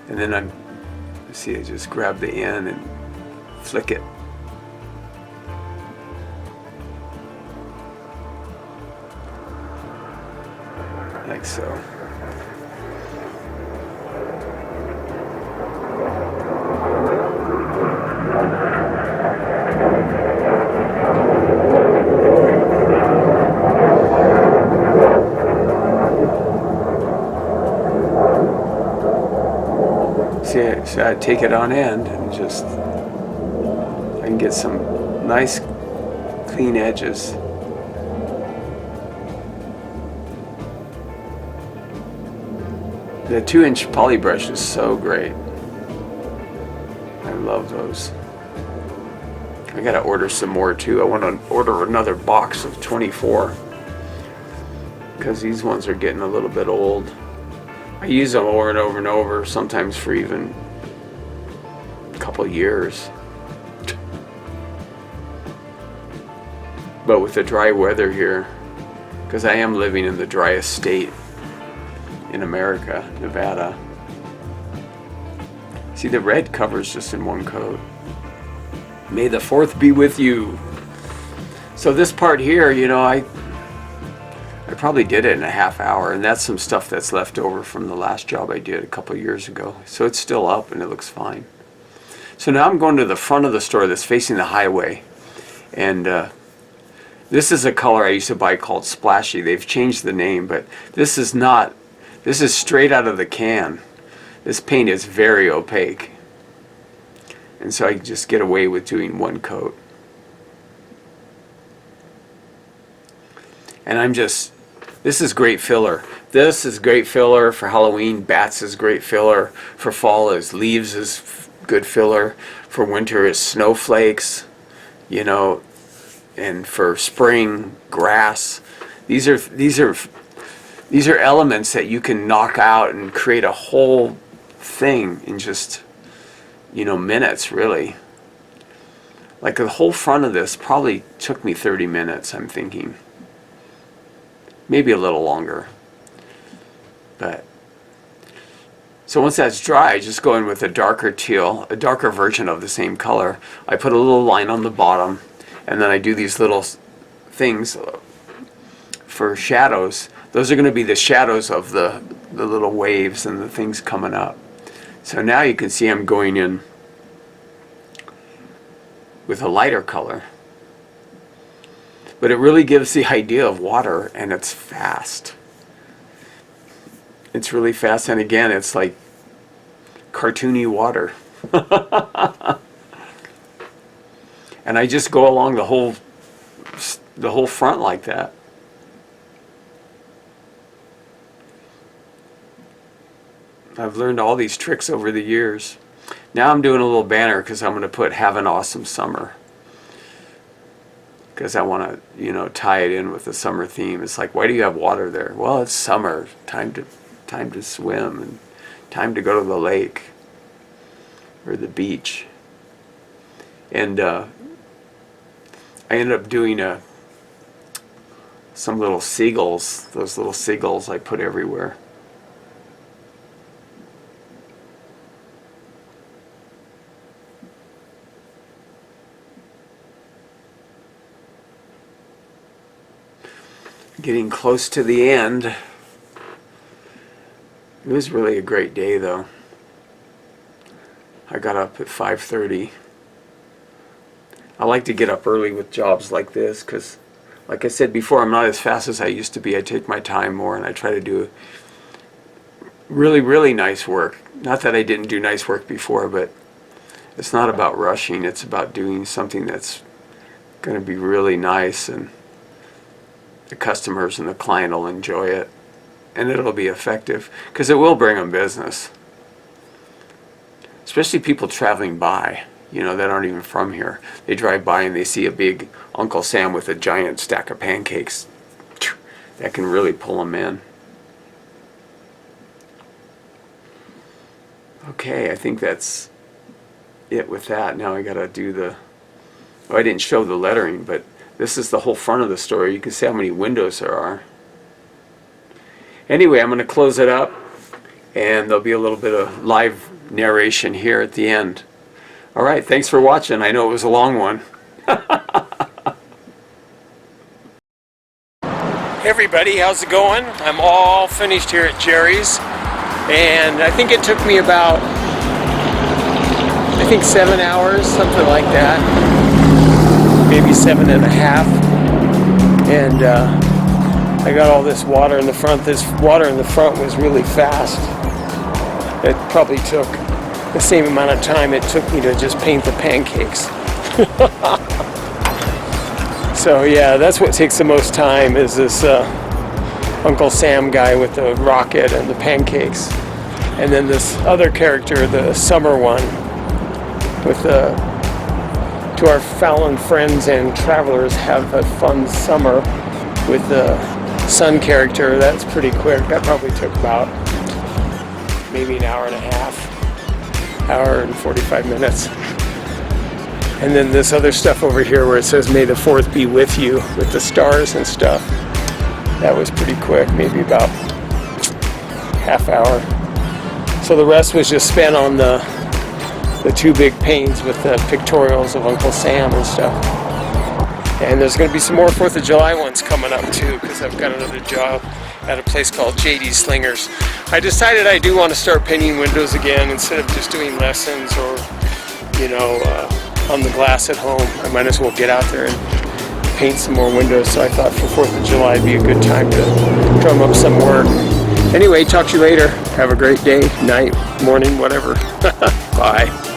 And then I just grab the end and flick it. Like so. So I take it on end and just, I can get some nice clean edges. The 2-inch poly brush is so great. I love those. I gotta order some more too. I want to order another box of 24 because these ones are getting a little bit old. I use them over and over and over, sometimes for even a couple years. but with the dry weather here, because I am living in the driest state in America, Nevada. See, the red covers just in one coat. May the 4th be with you. So this part here, you know, I probably did it in a half hour, and that's some stuff that's left over from the last job I did a couple years ago. So it's still up and it looks fine. So now I'm going to the front of the store that's facing the highway, and this is a color I used to buy called Splashy. They've changed the name, but this is not. This is straight out of the can. This paint is very opaque, and so I just get away with doing one coat. And I'm just, this is great filler. This is great filler for Halloween. Bats is great filler. For fall is leaves is good filler. For winter is snowflakes, you know, and for spring, grass. These are elements that you can knock out and create a whole thing in just, you know, minutes, really. Like the whole front of this probably took me 30 minutes, I'm thinking. Maybe a little longer. But so once that's dry, I just go in with a darker teal, a darker version of the same color. I put a little line on the bottom, and then I do these little things for shadows. Those are going to be the shadows of the little waves and the things coming up. So now you can see I'm going in with a lighter color. But it really gives the idea of water, and it's fast. It's really fast, and again, it's like cartoony water. And I just go along the whole front like that. I've learned all these tricks over the years. Now I'm doing a little banner because I'm going to put "Have an awesome summer," because I want to, you know, tie it in with the summer theme. It's like, why do you have water there? Well, it's summer, time to swim and time to go to the lake or the beach. And I ended up doing some little seagulls. Those little seagulls I put everywhere. Getting close to the end. It was really a great day, though. I got up at 5:30. I like to get up early with jobs like this because, like I said before, I'm not as fast as I used to be. I take my time more, and I try to do really, really nice work. Not that I didn't do nice work before, but it's not about rushing. It's about doing something that's going to be really nice, and the customers and the client will enjoy it, and it'll be effective because it will bring them business, especially people traveling by, you know, that aren't even from here. They drive by and they see a big Uncle Sam with a giant stack of pancakes. That can really pull them in. Okay, I think that's it with that. Now I gotta do the, oh, I didn't show the lettering, but this is the whole front of the store. You can see how many windows there are. Anyway, I'm going to close it up, and there'll be a little bit of live narration here at the end. All right, thanks for watching. I know it was a long one. Hey everybody, how's it going? I'm all finished here at Jerry's, and I think it took me about, 7 hours, something like that. Maybe 7.5, and I got all this water in the front. This water in the front was really fast. It probably took the same amount of time it took me to just paint the pancakes. So yeah, that's what takes the most time, is this Uncle Sam guy with the rocket and the pancakes, and then this other character, the summer one, with the "To our fallen friends and travelers, have a fun summer," with the sun character. That's pretty quick. That probably took about maybe an hour and a half, hour and 45 minutes. And then this other stuff over here where it says May the 4th be with you with the stars and stuff. That was pretty quick, maybe about half hour. So the rest was just spent on the two big panes with the pictorials of Uncle Sam and stuff. And there's going to be some more 4th of July ones coming up too, because I've got another job at a place called JD Slingers. I decided I do want to start painting windows again instead of just doing lessons or, you know, on the glass at home. I might as well get out there and paint some more windows. So I thought for 4th of July would be a good time to drum up some work. Anyway, talk to you later. Have a great day, night, morning, whatever. Bye.